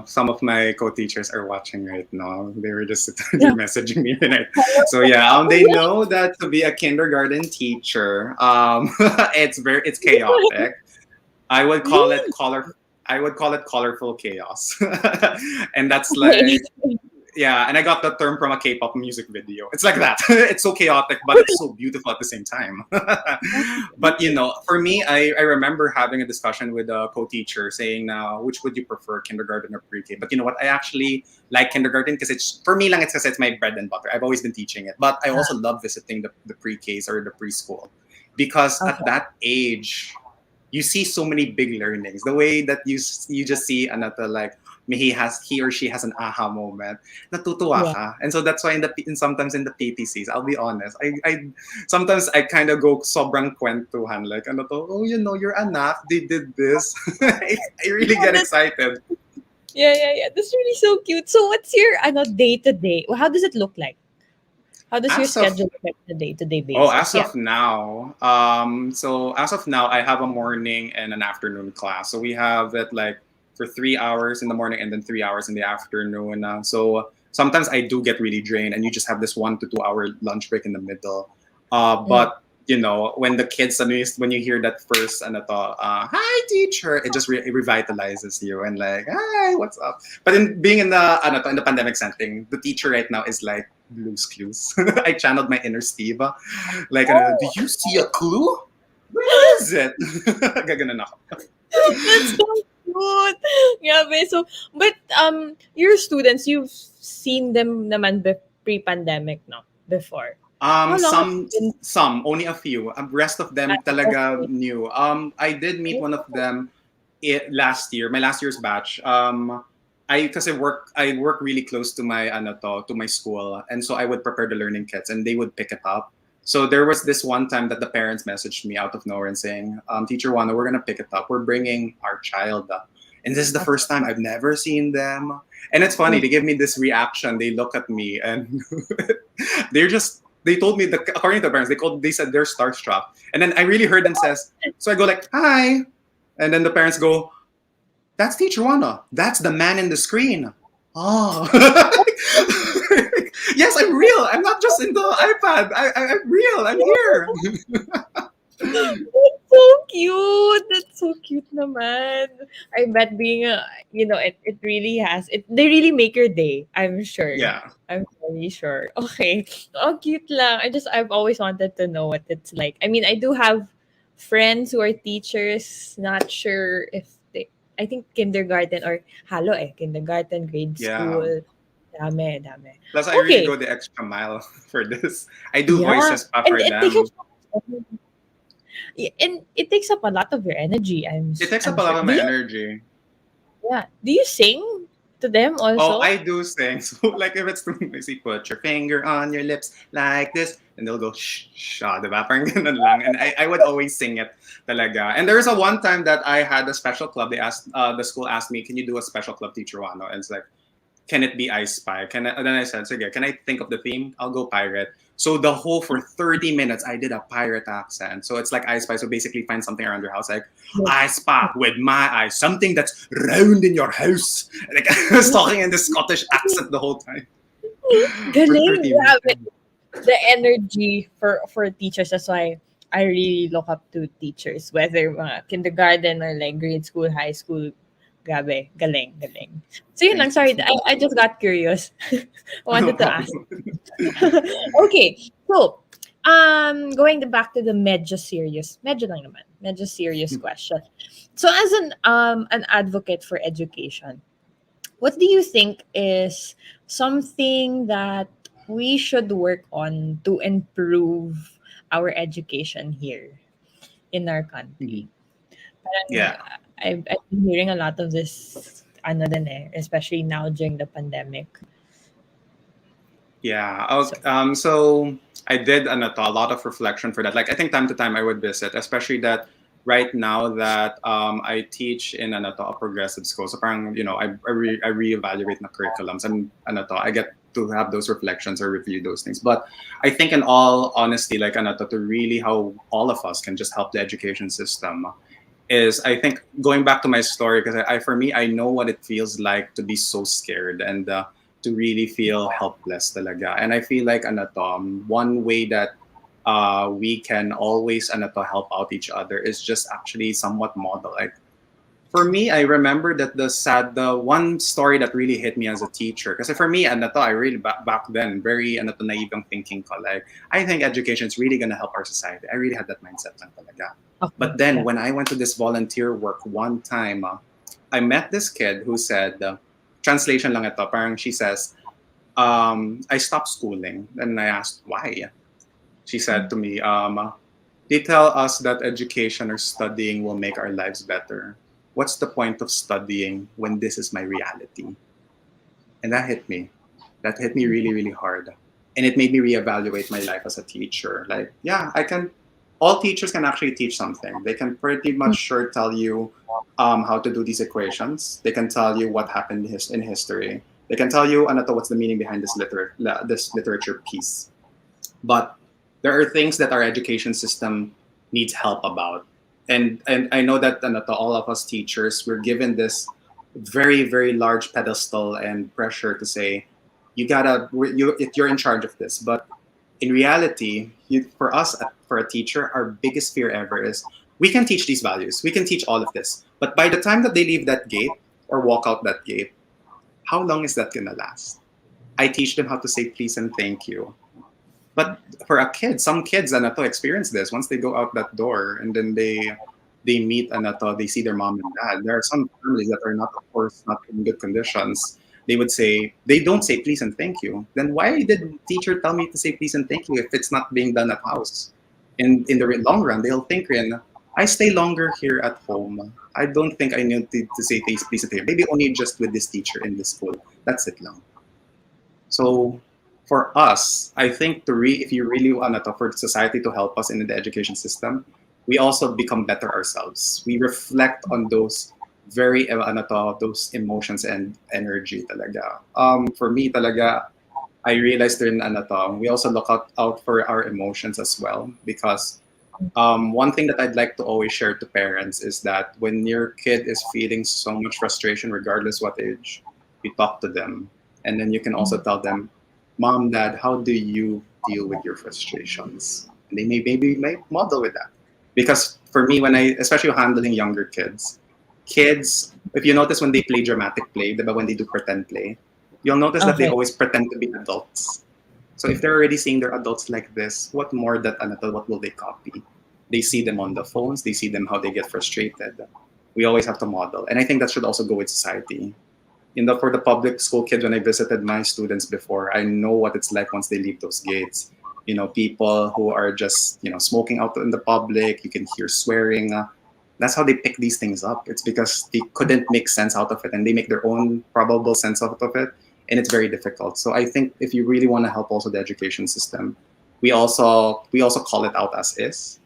some of my co-teachers are watching right now. They were just they're messaging me tonight. So yeah, they know that to be a kindergarten teacher, it's chaotic. I would call it colorful chaos. And that's like, yeah, and I got the term from a K-pop music video. It's like that. It's so chaotic, but it's so beautiful at the same time. But for me, I remember having a discussion with a co-teacher saying, now, which would you prefer, kindergarten or pre-K? But you know what? I actually like kindergarten because it's, for me lang, it's because it's my bread and butter. I've always been teaching it. But I also love visiting the pre-Ks or the preschool, because at that age, you see so many big learnings. The way that you just see another, like, he or she has an aha moment, natutuwa Yeah. ka. And so that's why sometimes in the PTCs, I'll be honest, I sometimes I kind of go sobrang kwentuhan, like ano to, oh, your anak, they did this. I really Yeah, get excited. yeah. That's really so cute. So what's your day to day? How does it look like? How does your As of schedule look like on a day to day Oh, basis? as Yeah. of now, as of now, I have a morning and an afternoon class. So we have it like for 3 hours in the morning and then 3 hours in the afternoon. So sometimes I do get really drained, and you just have this 1 to 2 hour lunch break in the middle. Mm. But when the kids suddenly, when you hear that first hi teacher, it just it revitalizes you and like, hi, what's up? But in being in the in the pandemic setting, the teacher right now is like Blue's Clues. I channeled my inner Steve. Like, do you see a clue? Where is it? Gaganon ako. That's so cute. Grabe. So, but your students, you've seen them naman pre-pandemic, no? Before. How long have Some, you been? only a few. Rest of them talaga Okay. new. I did meet one of them last year, my last year's batch. Because I work really close to my to my school, and so I would prepare the learning kits, and they would pick it up. So there was this one time that the parents messaged me out of nowhere and saying, "Teacher Juano, we're gonna pick it up. We're bringing our child up." And this is the first time I've never seen them. And it's funny. They give me this reaction. They look at me and they told me that according to the parents, they said they're starstruck. And then I really heard them says, so I go like, hi. And then the parents go, that's Teacher Juana. That's the man in the screen. Oh. Yes, I'm real. I'm not just in the iPad. I'm real. I'm here. That's so cute. That's so cute naman. I bet being it really has it. They really make your day. I'm sure. Yeah. I'm very sure. Okay. Oh, cute lang. I've always wanted to know what it's like. I mean, I do have friends who are teachers. Not sure if they. I think kindergarten or halo kindergarten, grade Yeah. school. Dame, dame. Plus, I really Okay. go the extra mile for this. I do Yeah. voices pa And for it takes up them. and it takes up a lot of your energy. It takes up I'm a lot sure. of my energy. Do you sing to them Oh, also? I do sing. So, like, if it's too noisy, put your finger on your lips like this, and they'll go, shh, shh, diba? Parang ganun lang. And I would always sing it talaga. And there's a one time that I had a special club. The school asked me, can you do a special club, Teacher Wano? And it's like, can it be I Spy? And then I said, sige, can I think of the theme? I'll go pirate. So the whole for 30 minutes, I did a pirate accent. So it's like I Spy. So basically find something around your house. Like, I spy with my eyes. Something that's round in your house. Like, I was talking in the Scottish accent the whole time. For Galing, 30 grabe. minutes. The energy for teachers. That's why I really look up to teachers, whether kindergarten or like grade school, high school. Grabe, galing, galing. So yun lang, Thank sorry, you. I just got curious. I No wanted to ask. problem. Okay, so going back to the medyo lang naman, medyo serious question. So as an advocate for education, what do you think is something that we should work on to improve our education here in our country? Mhm. Parang, Yeah. I've been hearing a lot of this, especially now during the pandemic. Yeah. So, So I did a lot of reflection for that. Like I think time to time I would visit, especially that right now that I teach in a progressive school. So parang, I reevaluate my curriculums and I get to have those reflections or review those things. But I think in all honesty, like to really how all of us can just help the education system is I think going back to my story because for me I know what it feels like to be so scared and to really feel helpless talaga. And I feel like one way that we can always help out each other is just actually somewhat model. Like for me, I remember that the one story that really hit me as a teacher. Because for me, I really back then very naive ang thinking ko. Like I think education is really gonna help our society. I really had that mindset lang talaga. okay, But then yeah. when I went to this volunteer work one time, I met this kid who said, translation lang ito, parang she says, I stopped schooling. And I asked why. She said to me, they tell us that education or studying will make our lives better. what's the point of studying when this is my reality? And that hit me. That hit me really, really hard. And it made me reevaluate my life as a teacher. Like, yeah, all teachers can actually teach something. They can pretty much sure tell you how to do these equations. They can tell you what happened in history. They can tell you what's the meaning behind this literature piece. But there are things that our education system needs help about. And I know that all of us teachers, we're given this very, very large pedestal and pressure to say, you're in charge of this. But in reality, for us, for a teacher, our biggest fear ever is we can teach these values. We can teach all of this. But by the time that they leave that gate or walk out that gate, how long is that going to last? I teach them how to say please and thank you. But for a kid, some kids experience this once they go out that door, and then they meet they see their mom and dad. There are some families that are not, of course, not in good conditions. They don't say please and thank you. Then why did the teacher tell me to say please and thank you if it's not being done at house? And in the long run, they'll think, I stay longer here at home. I don't think I need to say please and thank you. Maybe only just with this teacher in this school. That's it lang. So for us, I think if you really want for society to help us in the education system, we also become better ourselves. We reflect on those very those emotions and energy talaga. For me talaga, I realized we also look out for our emotions as well, because one thing that I'd like to always share to parents is that when your kid is feeling so much frustration, regardless what age, you talk to them, and then you can also tell them, Mom, Dad, how do you deal with your frustrations? And they maybe model with that. Because for me, especially handling younger kids, if you notice when they play dramatic play, when they do pretend play, you'll notice that they always pretend to be adults. So if they're already seeing their adults like this, what more what will they copy? They see them on the phones, they see them how they get frustrated. We always have to model. And I think that should also go with society. For the public school kids, when I visited my students before, I know what it's like once they leave those gates. People who are just, smoking out in the public, you can hear swearing. That's how they pick these things up. It's because they couldn't make sense out of it, and they make their own probable sense out of it. And it's very difficult. So I think if you really want to help also the education system, we also call it out as is.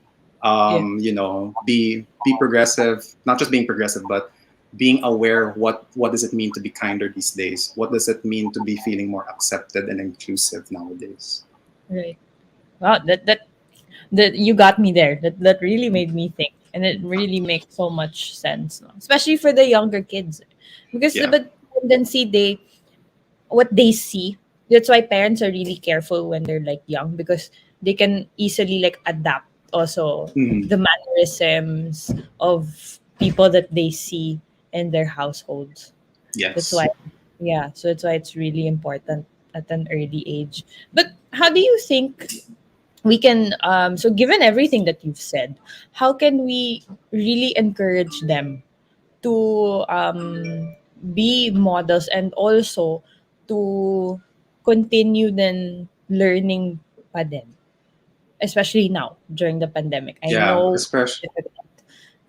Be progressive, not just being progressive, but being aware of what does it mean to be kinder these days? What does it mean to be feeling more accepted and inclusive nowadays? Right. Wow, that you got me there. That really made me think, and it really makes so much sense, no? Especially for the younger kids, because the tendency what they see. That's why parents are really careful when they're like young, because they can easily like adapt also the mannerisms of people that they see in their households. Yes. That's why, so that's why it's really important at an early age. But how do you think we can, so given everything that you've said, how can we really encourage them to be models, and also to continue then learning pa din, especially now during the pandemic? I know especially.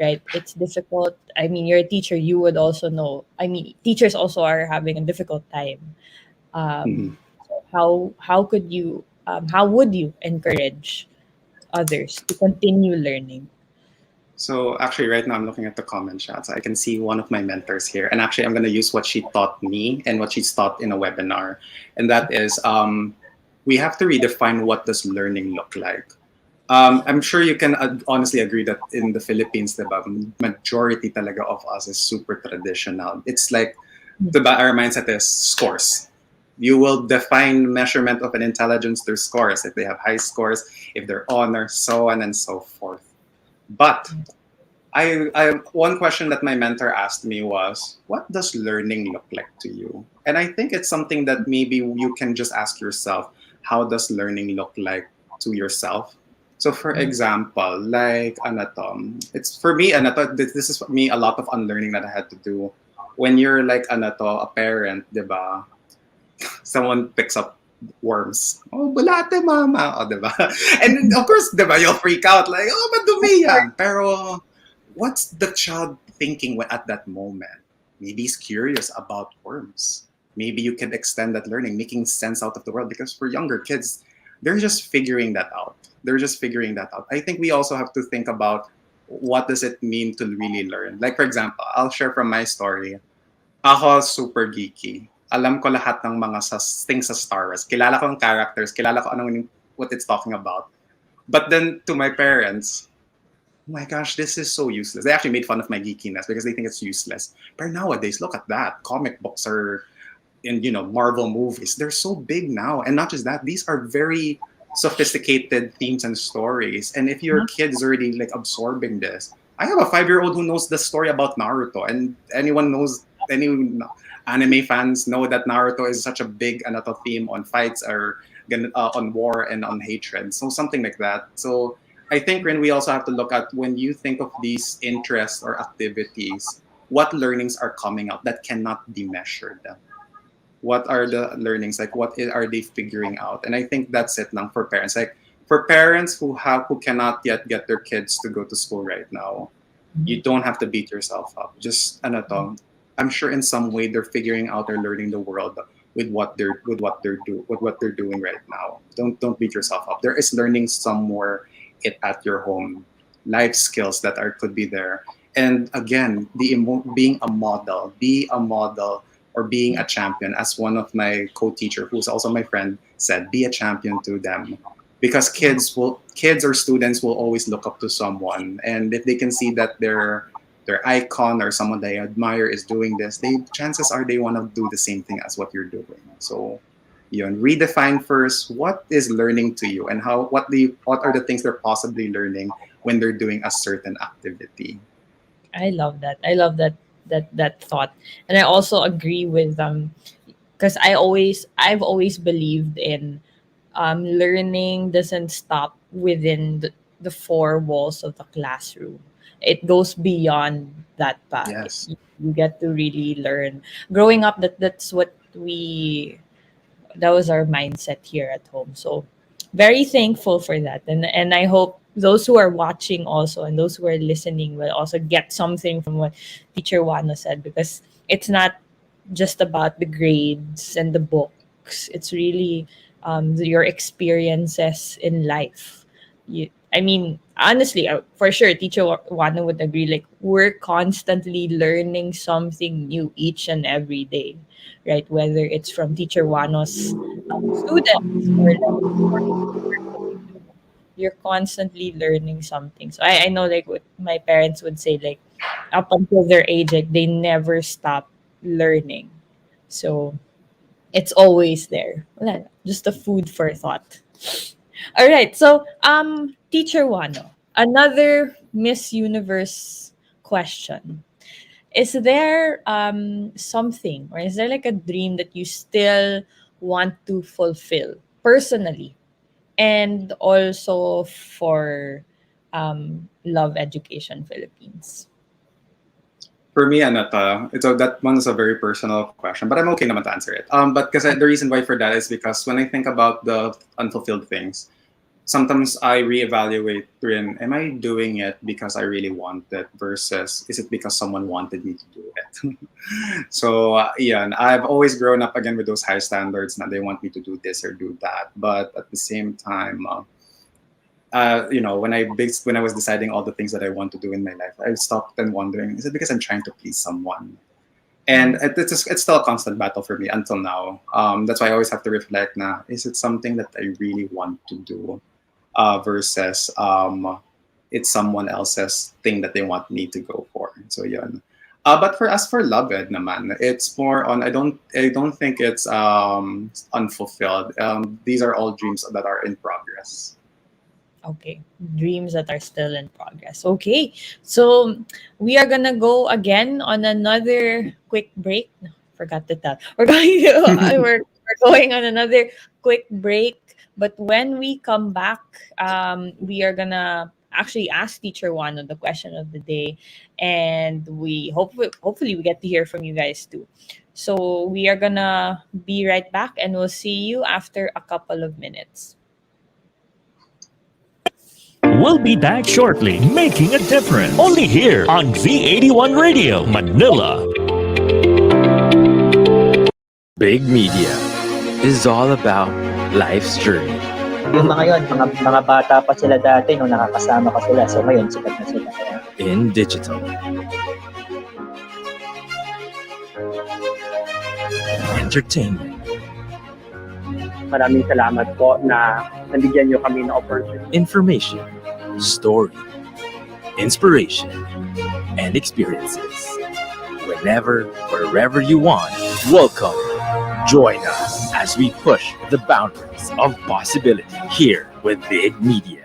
Right, it's difficult. I mean, you're a teacher, you would also know. I mean, teachers also are having a difficult time. So how would you encourage others to continue learning? So actually right now I'm looking at the comment chats. I can see one of my mentors here. And actually I'm going to use what she taught me and what she's taught in a webinar. And that is we have to redefine what does learning look like. I'm sure you can honestly agree that in the Philippines, the majority talaga of us is super traditional. It's like our mindset is scores. You will define measurement of an intelligence through scores. If they have high scores, if they're honors, so on and so forth. But one question that my mentor asked me was, what does learning look like to you? And I think it's something that maybe you can just ask yourself, how does learning look like to yourself? So for example, like it's for me, this is for me a lot of unlearning that I had to do. When you're like a parent, diba? Someone picks up worms. Oh, bulate mama. Oh, diba? And of course, diba, you'll freak out like, oh, madumi yan. Pero what's the child thinking at that moment? Maybe he's curious about worms. Maybe you can extend that learning, making sense out of the world. Because for younger kids, they're just figuring that out. They're just figuring that out. I think we also have to think about what does it mean to really learn. Like, for example, I'll share from my story. Ako, super geeky. Alam ko lahat ng mga things sa Star Wars. Kilala ko ang characters. Kilala ko what it's talking about. But then, to my parents, oh my gosh, this is so useless. They actually made fun of my geekiness because they think it's useless. But nowadays, look at that. Comic books are in, Marvel movies. They're so big now. And not just that, these are very sophisticated themes and stories. And if your kid is already like absorbing this, I have a 5-year-old who knows the story about Naruto, and any anime fans know that Naruto is such a big theme on fights or on war and on hatred. So something like that. So I think, Rin, we also have to look at when you think of these interests or activities, what learnings are coming out that cannot be measured. What are the learnings? Like, what are they figuring out? And I think that's it now for parents. Like, for parents who cannot yet get their kids to go to school right now, you don't have to beat yourself up. Just I'm sure in some way they're figuring out or learning the world with what they're doing right now. Don't beat yourself up. There is learning somewhere at your home, life skills that could be there. And again, being a model, be a model or being a champion. As one of my co-teacher, who's also my friend, said, be a champion to them. Because kids or students will always look up to someone. And if they can see that their icon or someone they admire is doing this, chances are they want to do the same thing as what you're doing. So redefine first what is learning to you, and what are the things they're possibly learning when they're doing a certain activity. I love that. I love that thought. And I also agree with because I've always believed in learning doesn't stop within the four walls of the classroom. It goes beyond that path. Yes. You get to really learn. Growing up, that's what that was our mindset here at home. So very thankful for that. And I hope those who are watching also and those who are listening will also get something from what Teacher Juano said, because it's not just about the grades and the books. It's really your experiences in life. Honestly, for sure, Teacher Juano would agree. Like, we're constantly learning something new each and every day, right? Whether it's from Teacher Juano's students or you're constantly learning something. So I know, like, what my parents would say, like, up until their age, like, they never stop learning. So it's always there. Wala, just a food for thought. All right. So Teacher Juano, another Miss Universe question. Is there something, or is there like a dream that you still want to fulfill personally, and also for Love Education Philippines? For me, that one is a very personal question, but I'm okay naman to answer it. But because the reason why for that is because when I think about the unfulfilled things, sometimes I reevaluate, am I doing it because I really want it versus is it because someone wanted me to do it? So and I've always grown up again with those high standards that they want me to do this or do that. But at the same time, when I was deciding all the things that I want to do in my life, I stopped and wondering, is it because I'm trying to please someone? And it's still a constant battle for me until now. That's why I always have to reflect now, is it something that I really want to do versus it's someone else's thing that they want me to go for. So yun. But for Love Ed naman, it's more on, I don't think it's unfulfilled. These are all dreams that are in progress. Okay, dreams that are still in progress. Okay, so we are gonna go again on another quick break. No, forgot to tell. We're going on another quick break. But when we come back, we are gonna actually ask Teacher Juano the question of the day, and we hopefully we get to hear from you guys too. So we are gonna be right back, and we'll see you after a couple of minutes. We'll be back shortly, making a difference. Only here on V81 Radio, Manila. Big Media is all about life's journey. Yung mga yun, mga bata pa sila dati nung nakakasama ko sila. So ngayon, sikat na sila. Kaya, In digital. Entertainment. Maraming salamat po na nabigyan niyo kami ng opportunity. Information. Story. Inspiration. And experiences. Whenever, wherever you want, welcome. Join us as we push the boundaries of possibility here with Big Media.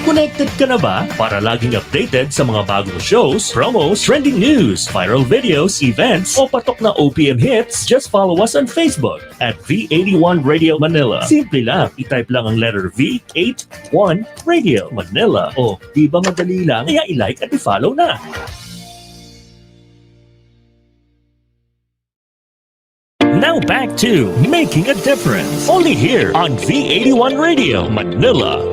Connected ka na ba para laging updated sa mga bagong shows, promos, trending news, viral videos, events, o patok na OPM hits? Just follow us on Facebook at V81 Radio Manila. Simple lang, itype lang ang letter V81 Radio Manila. O, di ba madali lang? Kaya i-like at i-follow na. Now back to Making a Difference. Only here on V81 Radio Manila.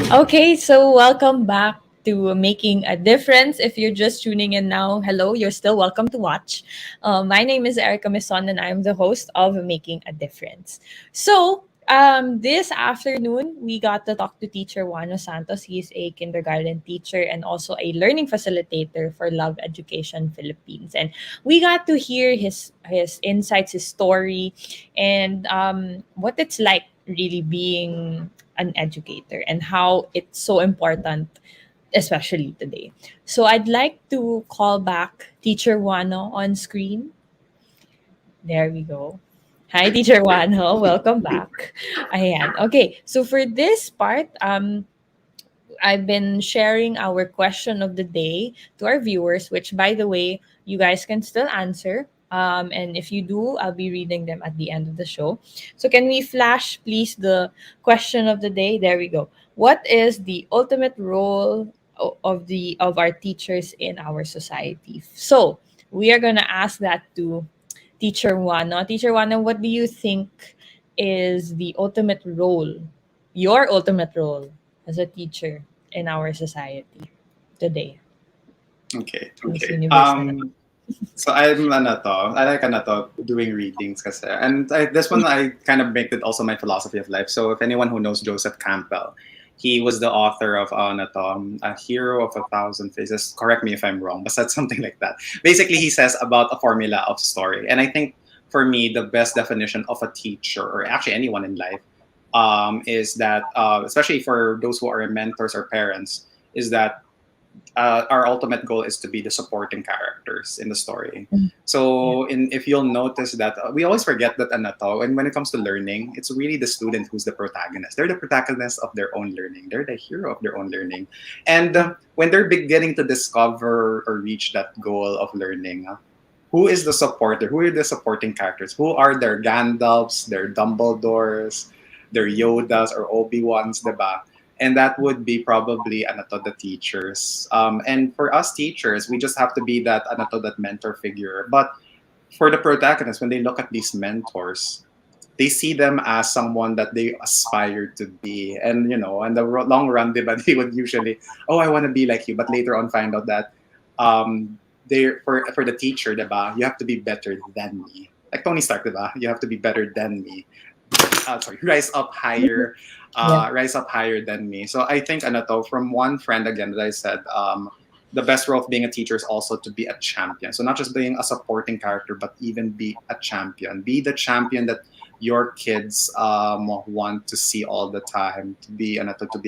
Okay, so welcome back to Making a Difference. If you're just tuning in now, hello, you're still welcome to watch. My name is Erika Mison and I'm the host of Making a Difference. So, this afternoon, we got to talk to teacher Juano Santos. He's a kindergarten teacher and also a learning facilitator for Love Education Philippines. And we got to hear his insights, his story, and what it's like really being an educator and how it's so important, especially today. So I'd like to call back teacher Juano on screen. There we go. Hi, Teacher Juano. Welcome back. Ayan. Okay, so for this part, I've been sharing our question of the day to our viewers, which, by the way, you guys can still answer. And if you do, I'll be reading them at the end of the show. So can we flash, please, the question of the day? There we go. What is the ultimate role of our teachers in our society? So we are gonna ask that to Teacher Juano. Teacher Juano, what do you think is the ultimate role, your ultimate role as a teacher in our society today? Okay. Miss Universe na. So I like doing readings kasi. And this one I kind of make it also my philosophy of life. So if anyone who knows Joseph Campbell, he was the author of A Hero of 1,000 Faces. Correct me if I'm wrong, but that's something like that. Basically, he says about a formula of story. And I think for me, the best definition of a teacher, or actually anyone in life, is that, especially for those who are mentors or parents, is that our ultimate goal is to be the supporting characters in the story. So if you'll notice that we always forget that and when it comes to learning, it's really the student who's the protagonist. They're the protagonist of their own learning. They're the hero of their own learning. And when they're beginning to discover or reach that goal of learning, who is the supporter? Who are the supporting characters? Who are their Gandalfs, their Dumbledores, their Yodas or Obi-Wans, diba? And that would be probably the teachers. And for us teachers, we just have to be that mentor figure. But for the protagonists, when they look at these mentors, they see them as someone that they aspire to be. And in the long run, they would usually, I want to be like you. But later on, find out that for the teacher, diba, you have to be better than me. Like Tony Stark, diba? You have to be better than me. Rise up higher. Rise up higher than me. So I think from one friend again that I said, the best role of being a teacher is also to be a champion. So not just being a supporting character, but even be a champion. Be the champion that your kids want to see all the time, to be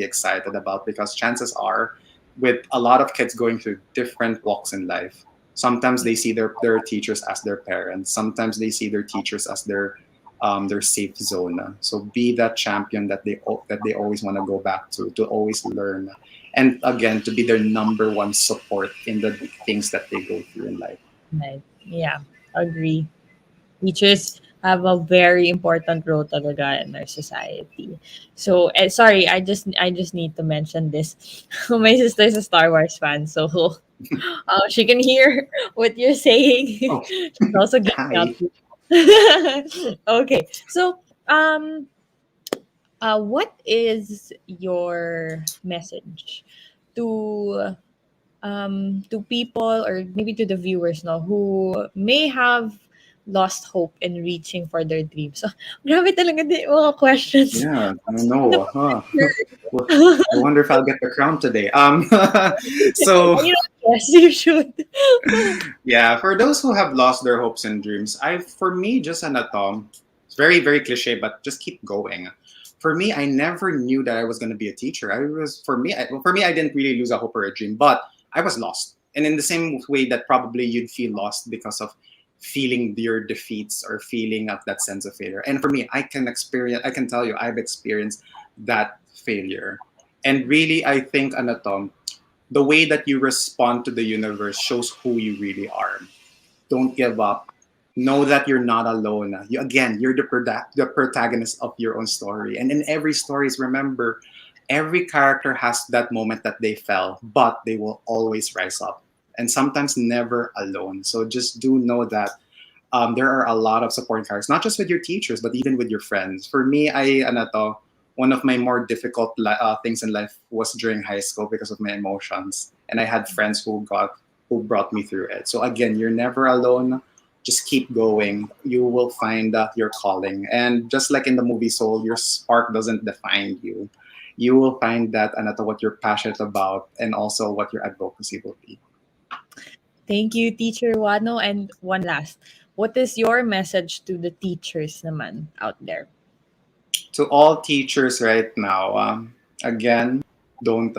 excited about. Because chances are, with a lot of kids going through different walks in life, sometimes they see their teachers as their parents. Sometimes they see their teachers as their safe zone. So be that champion that they always want to go back to always learn, and again to be their number one support in the things that they go through in life. Right. Yeah, agree. Teachers have a very important role talaga in our society. So, sorry, I just need to mention this. My sister is a Star Wars fan, so she can hear what you're saying. Oh. She's also geeking Hi. out. Okay. So, what is your message to people or maybe to the viewers now who may have lost hope in reaching for their dreams? So, grabe talaga din yung mga questions. Yeah, I know. Huh. Well, I wonder if I'll get the crown today. So You know, yes, you should. yeah, for those who have lost their hopes and dreams, for me, just an atom. It's very, very cliche, but just keep going. For me, I never knew that I was going to be a teacher. For me, I didn't really lose a hope or a dream, but I was lost. And in the same way that probably you'd feel lost because of feeling your defeats or feeling of that sense of failure. And for me, I can tell you, I've experienced that failure. And really, I think, Anatom, the way that you respond to the universe shows who you really are. Don't give up. Know that you're not alone. You're the protagonist of your own story. And in every stories, remember, every character has that moment that they fell, but they will always rise up. And sometimes never alone. So just do know that there are a lot of supporting characters, not just with your teachers, but even with your friends. For me, one of my more difficult things in life was during high school because of my emotions, and I had friends who brought me through it. So again, you're never alone. Just keep going. You will find your calling, and just like in the movie Soul, your spark doesn't define you. You will find that what you're passionate about, and also what your advocacy will be. Thank you, Teacher Juano. And one last, what is your message to the teachers naman out there? To all teachers right now, again, don't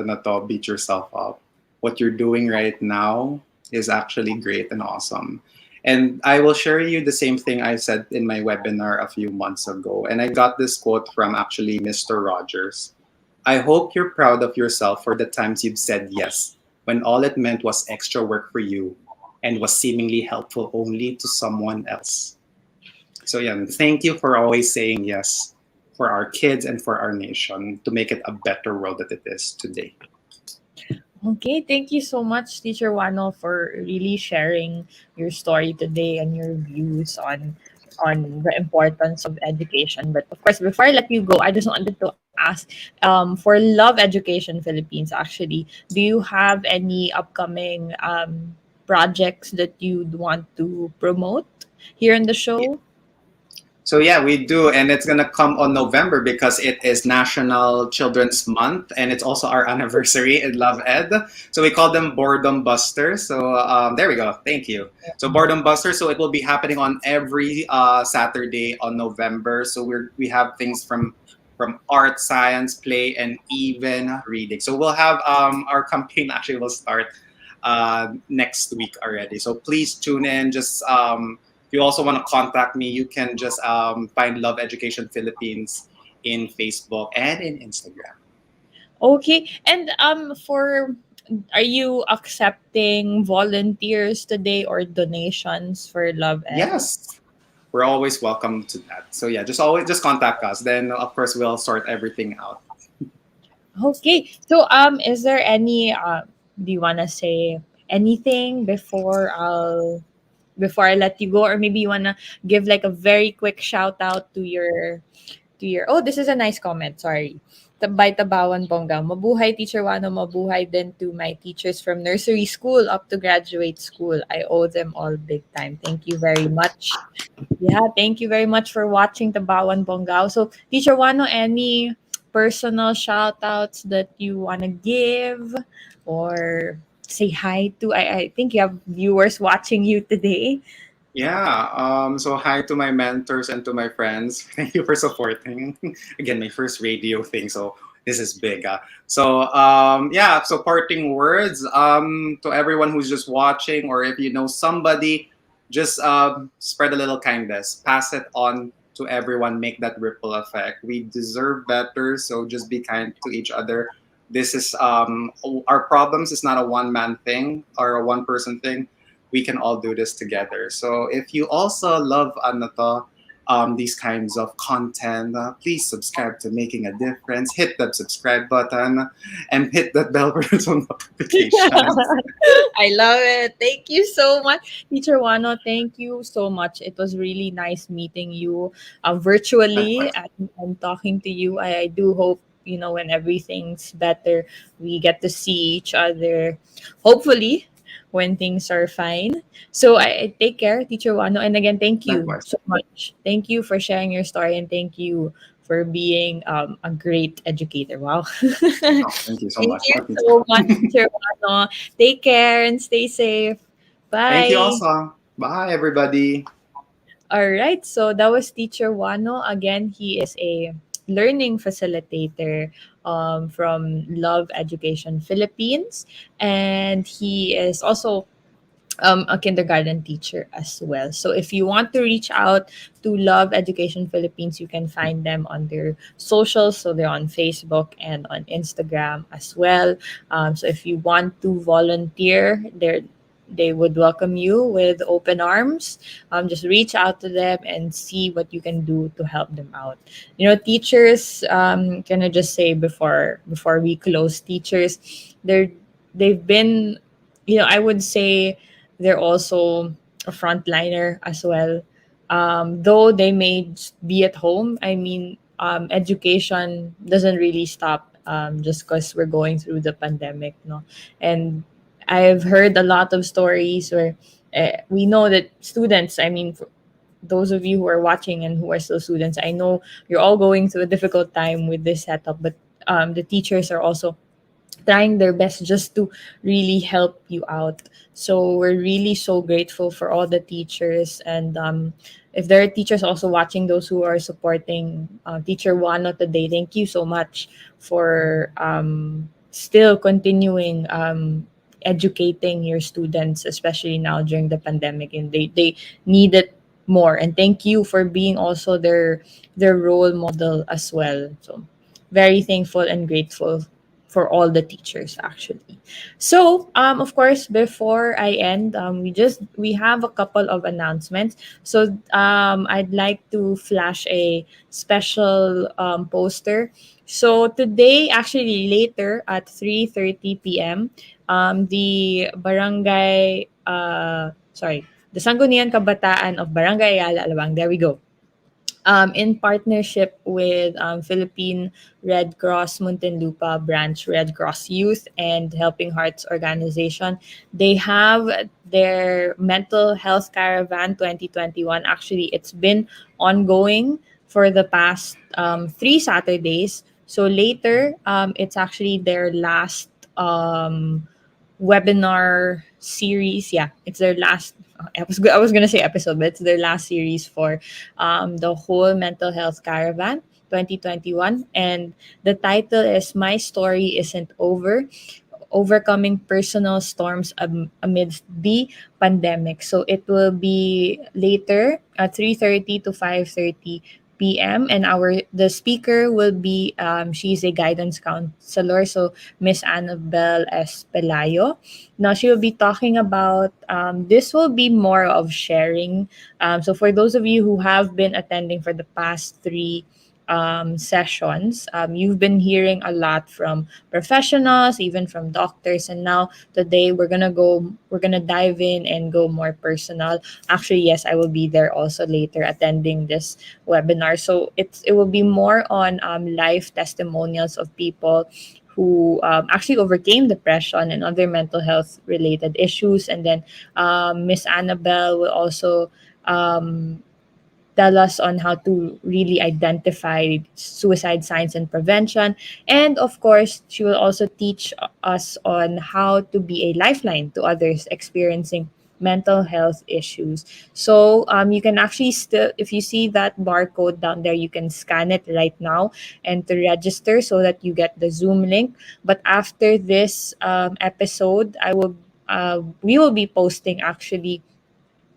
beat yourself up. What you're doing right now is actually great and awesome. And I will share you the same thing I said in my webinar a few months ago. And I got this quote from actually Mr. Rogers. I hope you're proud of yourself for the times you've said yes, when all it meant was extra work for you and was seemingly helpful only to someone else. So yeah, thank you for always saying yes for our kids and for our nation to make it a better world that it is today. Okay, thank you so much, Teacher Wano, for really sharing your story today and your views on the importance of education. But of course, before I let you go, I just wanted to ask, for Love Education Philippines, actually, do you have any upcoming projects that you'd want to promote here in the show? So yeah, we do, and it's gonna come on November because it is National Children's Month, and it's also our anniversary in Love Ed. So we call them Boredom Busters. So there we go. Thank you. So Boredom Busters. So it will be happening on every Saturday on November. So we have things from art, science, play, and even reading. So we'll have our campaign actually will start next week already. So please tune in. Just if you also want to contact me, you can just find Love Education Philippines in Facebook and in Instagram. Okay. And are you accepting volunteers today or donations for Love Ed? Yes, we're always welcome to that. So yeah, just contact us. Then of course we'll sort everything out. Okay. So is there any do you wanna say anything before I let you go, or maybe you wanna give like a very quick shout out to your oh, this is a nice comment, sorry. By Tabawan Bongga. Mabuhay Teacher Wano, mabuhay din to my teachers from nursery school up to graduate school. I owe them all big time. Thank you very much. Yeah, thank you very much for watching Tabawan Bongga. So Teacher Wano, any personal shout outs that you wanna give or say hi to? I think you have viewers watching you today. Yeah. So hi to my mentors and to my friends. Thank you for supporting. Again, my first radio thing. So this is big. So yeah. So parting words to everyone who's just watching, or if you know somebody, just spread a little kindness. Pass it on to everyone. Make that ripple effect. We deserve better. So just be kind to each other. This is our problems is not a one-man thing or a one-person thing. We can all do this together. So if you also love Anato, these kinds of content, please subscribe to Making a Difference. Hit that subscribe button and hit that bell for some notifications. I love it. Thank you so much, Teacher Wano. Thank you so much. It was really nice meeting you virtually Likewise. and talking to you. I do hope, when everything's better, we get to see each other. Hopefully, when things are fine. So I take care, Teacher Wano. And again, thank you Likewise. so much. Thank you for sharing your story and thank you for being a great educator. Wow. Oh, thank you so Thank much. you Love you so much, too. Teacher Wano. Take care and stay safe. Thank you Bye. also. Bye, everybody. All right. So that was Teacher Wano. Again, he is a learning facilitator from Love Education Philippines. And he is also a kindergarten teacher as well. So if you want to reach out to Love Education Philippines, you can find them on their socials. So they're on Facebook and on Instagram as well. So if you want to volunteer, they would welcome you with open arms. Just reach out to them and see what you can do to help them out. Teachers. Can I just say before we close, teachers, they've been, I would say they're also a frontliner as well. Though they may be at home, I mean, education doesn't really stop just because we're going through the pandemic, no. And I've heard a lot of stories where we know that students, I mean, for those of you who are watching and who are still students, I know you're all going through a difficult time with this setup, but the teachers are also trying their best just to really help you out. So we're really so grateful for all the teachers. And if there are teachers also watching, those who are supporting Teacher Wano today, thank you so much for still continuing educating your students, especially now during the pandemic. And they need it more. And thank you for being also their role model as well. So very thankful and grateful for all the teachers actually. So of course, before I end, we have a couple of announcements. So I'd like to flash a special poster. So today, actually later at 3:30 p.m., the barangay sorry, the Sangguniang Kabataan of Barangay Ayala Alabang, there we go, in partnership with Philippine Red Cross Muntinlupa Branch Red Cross Youth and Helping Hearts Organization. They have their mental health caravan 2021. Actually, it's been ongoing for the past 3 Saturdays. So later, it's actually their last webinar series. Yeah, it's their last. I was gonna say episode, but it's their last series for the whole mental health caravan 2021, and the title is "My Story Isn't Over." Overcoming personal storms amidst the pandemic. So it will be later at 3:30 to 5:30 p.m. and the speaker will be she's a guidance counselor, so Miss Annabelle S. Pelayo. Now she will be talking about this will be more of sharing. So for those of you who have been attending for the past three sessions, you've been hearing a lot from professionals, even from doctors, and now today we're gonna dive in and go more personal. Actually, yes, I will be there also later attending this webinar. So it will be more on life testimonials of people who actually overcame depression and other mental health related issues. And then Miss Annabelle will also um, tell us on how to really identify suicide signs and prevention. And of course, she will also teach us on how to be a lifeline to others experiencing mental health issues. So you can actually still, if you see that barcode down there, you can scan it right now and to register so that you get the Zoom link. But after this episode, we will be posting actually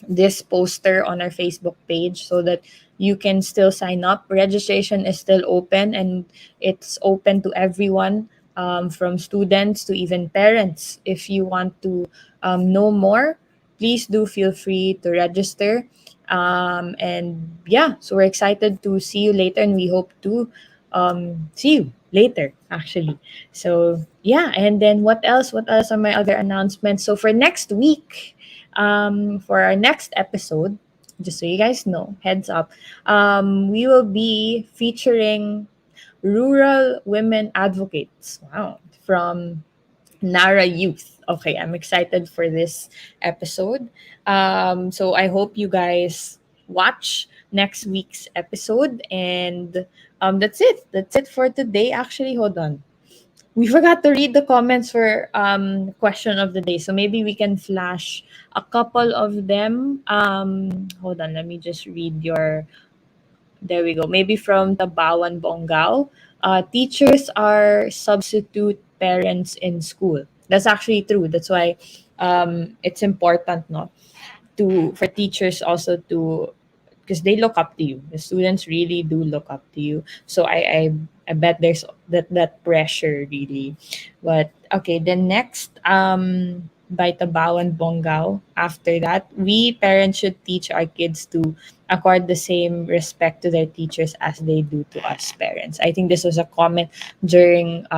this poster on our Facebook page so that you can still sign up. Registration is still open and it's open to everyone, from students to even parents. If you want to know more, please do feel free to register. And yeah, so we're excited to see you later, and we hope to see you later, actually. So yeah, and then what else? What else are my other announcements? So for next week, for our next episode, just so you guys know, heads up, we will be featuring rural women advocates. Wow, from Nara Youth. Okay, I'm excited for this episode. So I hope you guys watch next week's episode. And that's it. That's it for today. Actually, hold on. We forgot to read the comments for question of the day. So maybe we can flash a couple of them. Hold on, let me just read your. There we go. Maybe from Tabawan Bongao. Teachers are substitute parents in school. That's actually true. That's why it's important, no, to for teachers also to, because they look up to you. The students really do look up to you. So I bet there's that pressure really. But okay, then next by Tabawan Bongao. After that, we parents should teach our kids to accord the same respect to their teachers as they do to us parents. I think this was a comment during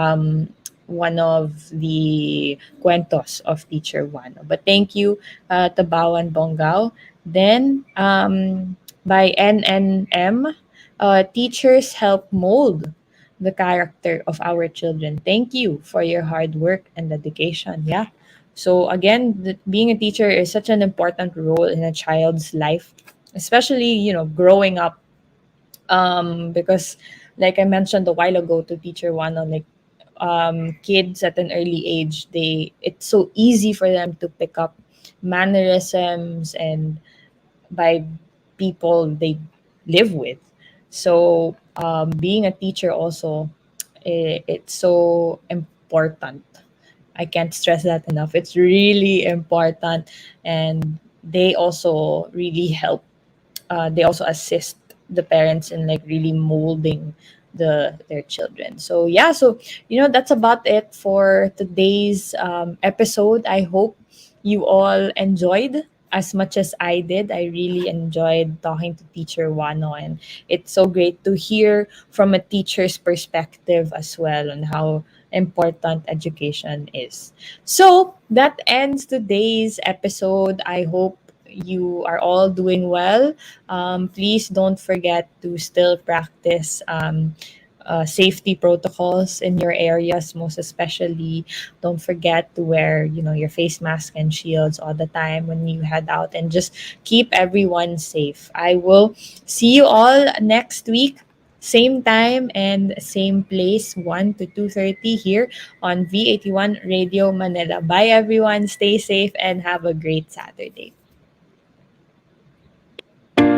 one of the cuentos of Teacher Juano. But thank you, Tabawan Bongao. Then by NNM, teachers help mold the character of our children. Thank you for your hard work and dedication. Yeah. So again, being a teacher is such an important role in a child's life, especially growing up. Because like I mentioned a while ago to Teacher One, on like kids at an early age, it's so easy for them to pick up mannerisms and by people they live with. So being a teacher also, it's so important. I can't stress that enough. It's really important, and they also really help. They also assist the parents in like really molding their children. So yeah, so that's about it for today's episode. I hope you all enjoyed as much as I did. I really enjoyed talking to Teacher Wano, and it's so great to hear from a teacher's perspective as well on how important education is. So that ends today's episode. I hope you are all doing well. Please don't forget to still practice safety protocols in your areas, most especially. Don't forget to wear your face mask and shields all the time when you head out, and just keep everyone safe. I will see you all next week, same time and same place, 1 to 2:30 here on V81 Radio Manila. Bye everyone, stay safe and have a great Saturday.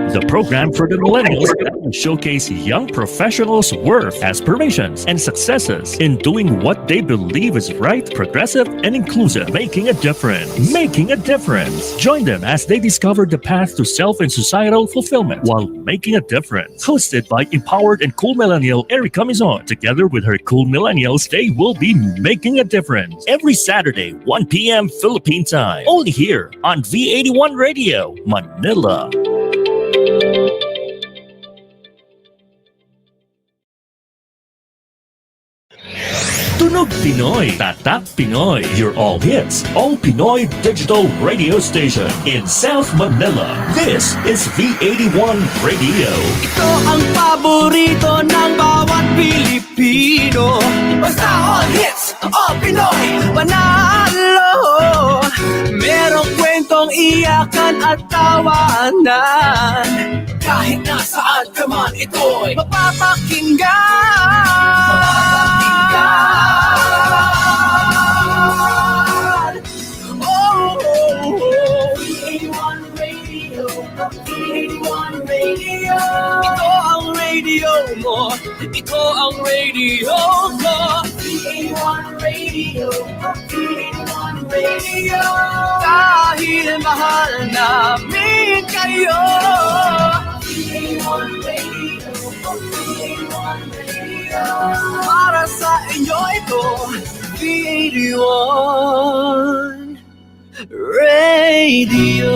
The program for the millennials will showcase young professionals' work, aspirations, and successes in doing what they believe is right, progressive, and inclusive, making a difference. Making a difference. Join them as they discover the path to self and societal fulfillment while making a difference. Hosted by empowered and cool millennial Erika Mison. Together with her cool millennials, they will be making a difference. Every Saturday, 1 p.m. Philippine time. Only here on V81 Radio, Manila. Tunog Pinoy, Tatak Pinoy, your all hits, all Pinoy digital radio station in South Manila. This is V81 Radio. Ito ang paborito ng bawat Pilipino. Basta all hits, all Pinoy, panalo. Merong kwentong iyakan at tawanan. Kahit nasaan ka man, ito'y mapapakinggan. Ito ang radio mo. Ito ang radio mo. V81 Radio. V81 Radio. Dahil mahal namin kayo. V81 Radio. V81 Radio. Para sa inyo ito, V81 Radio.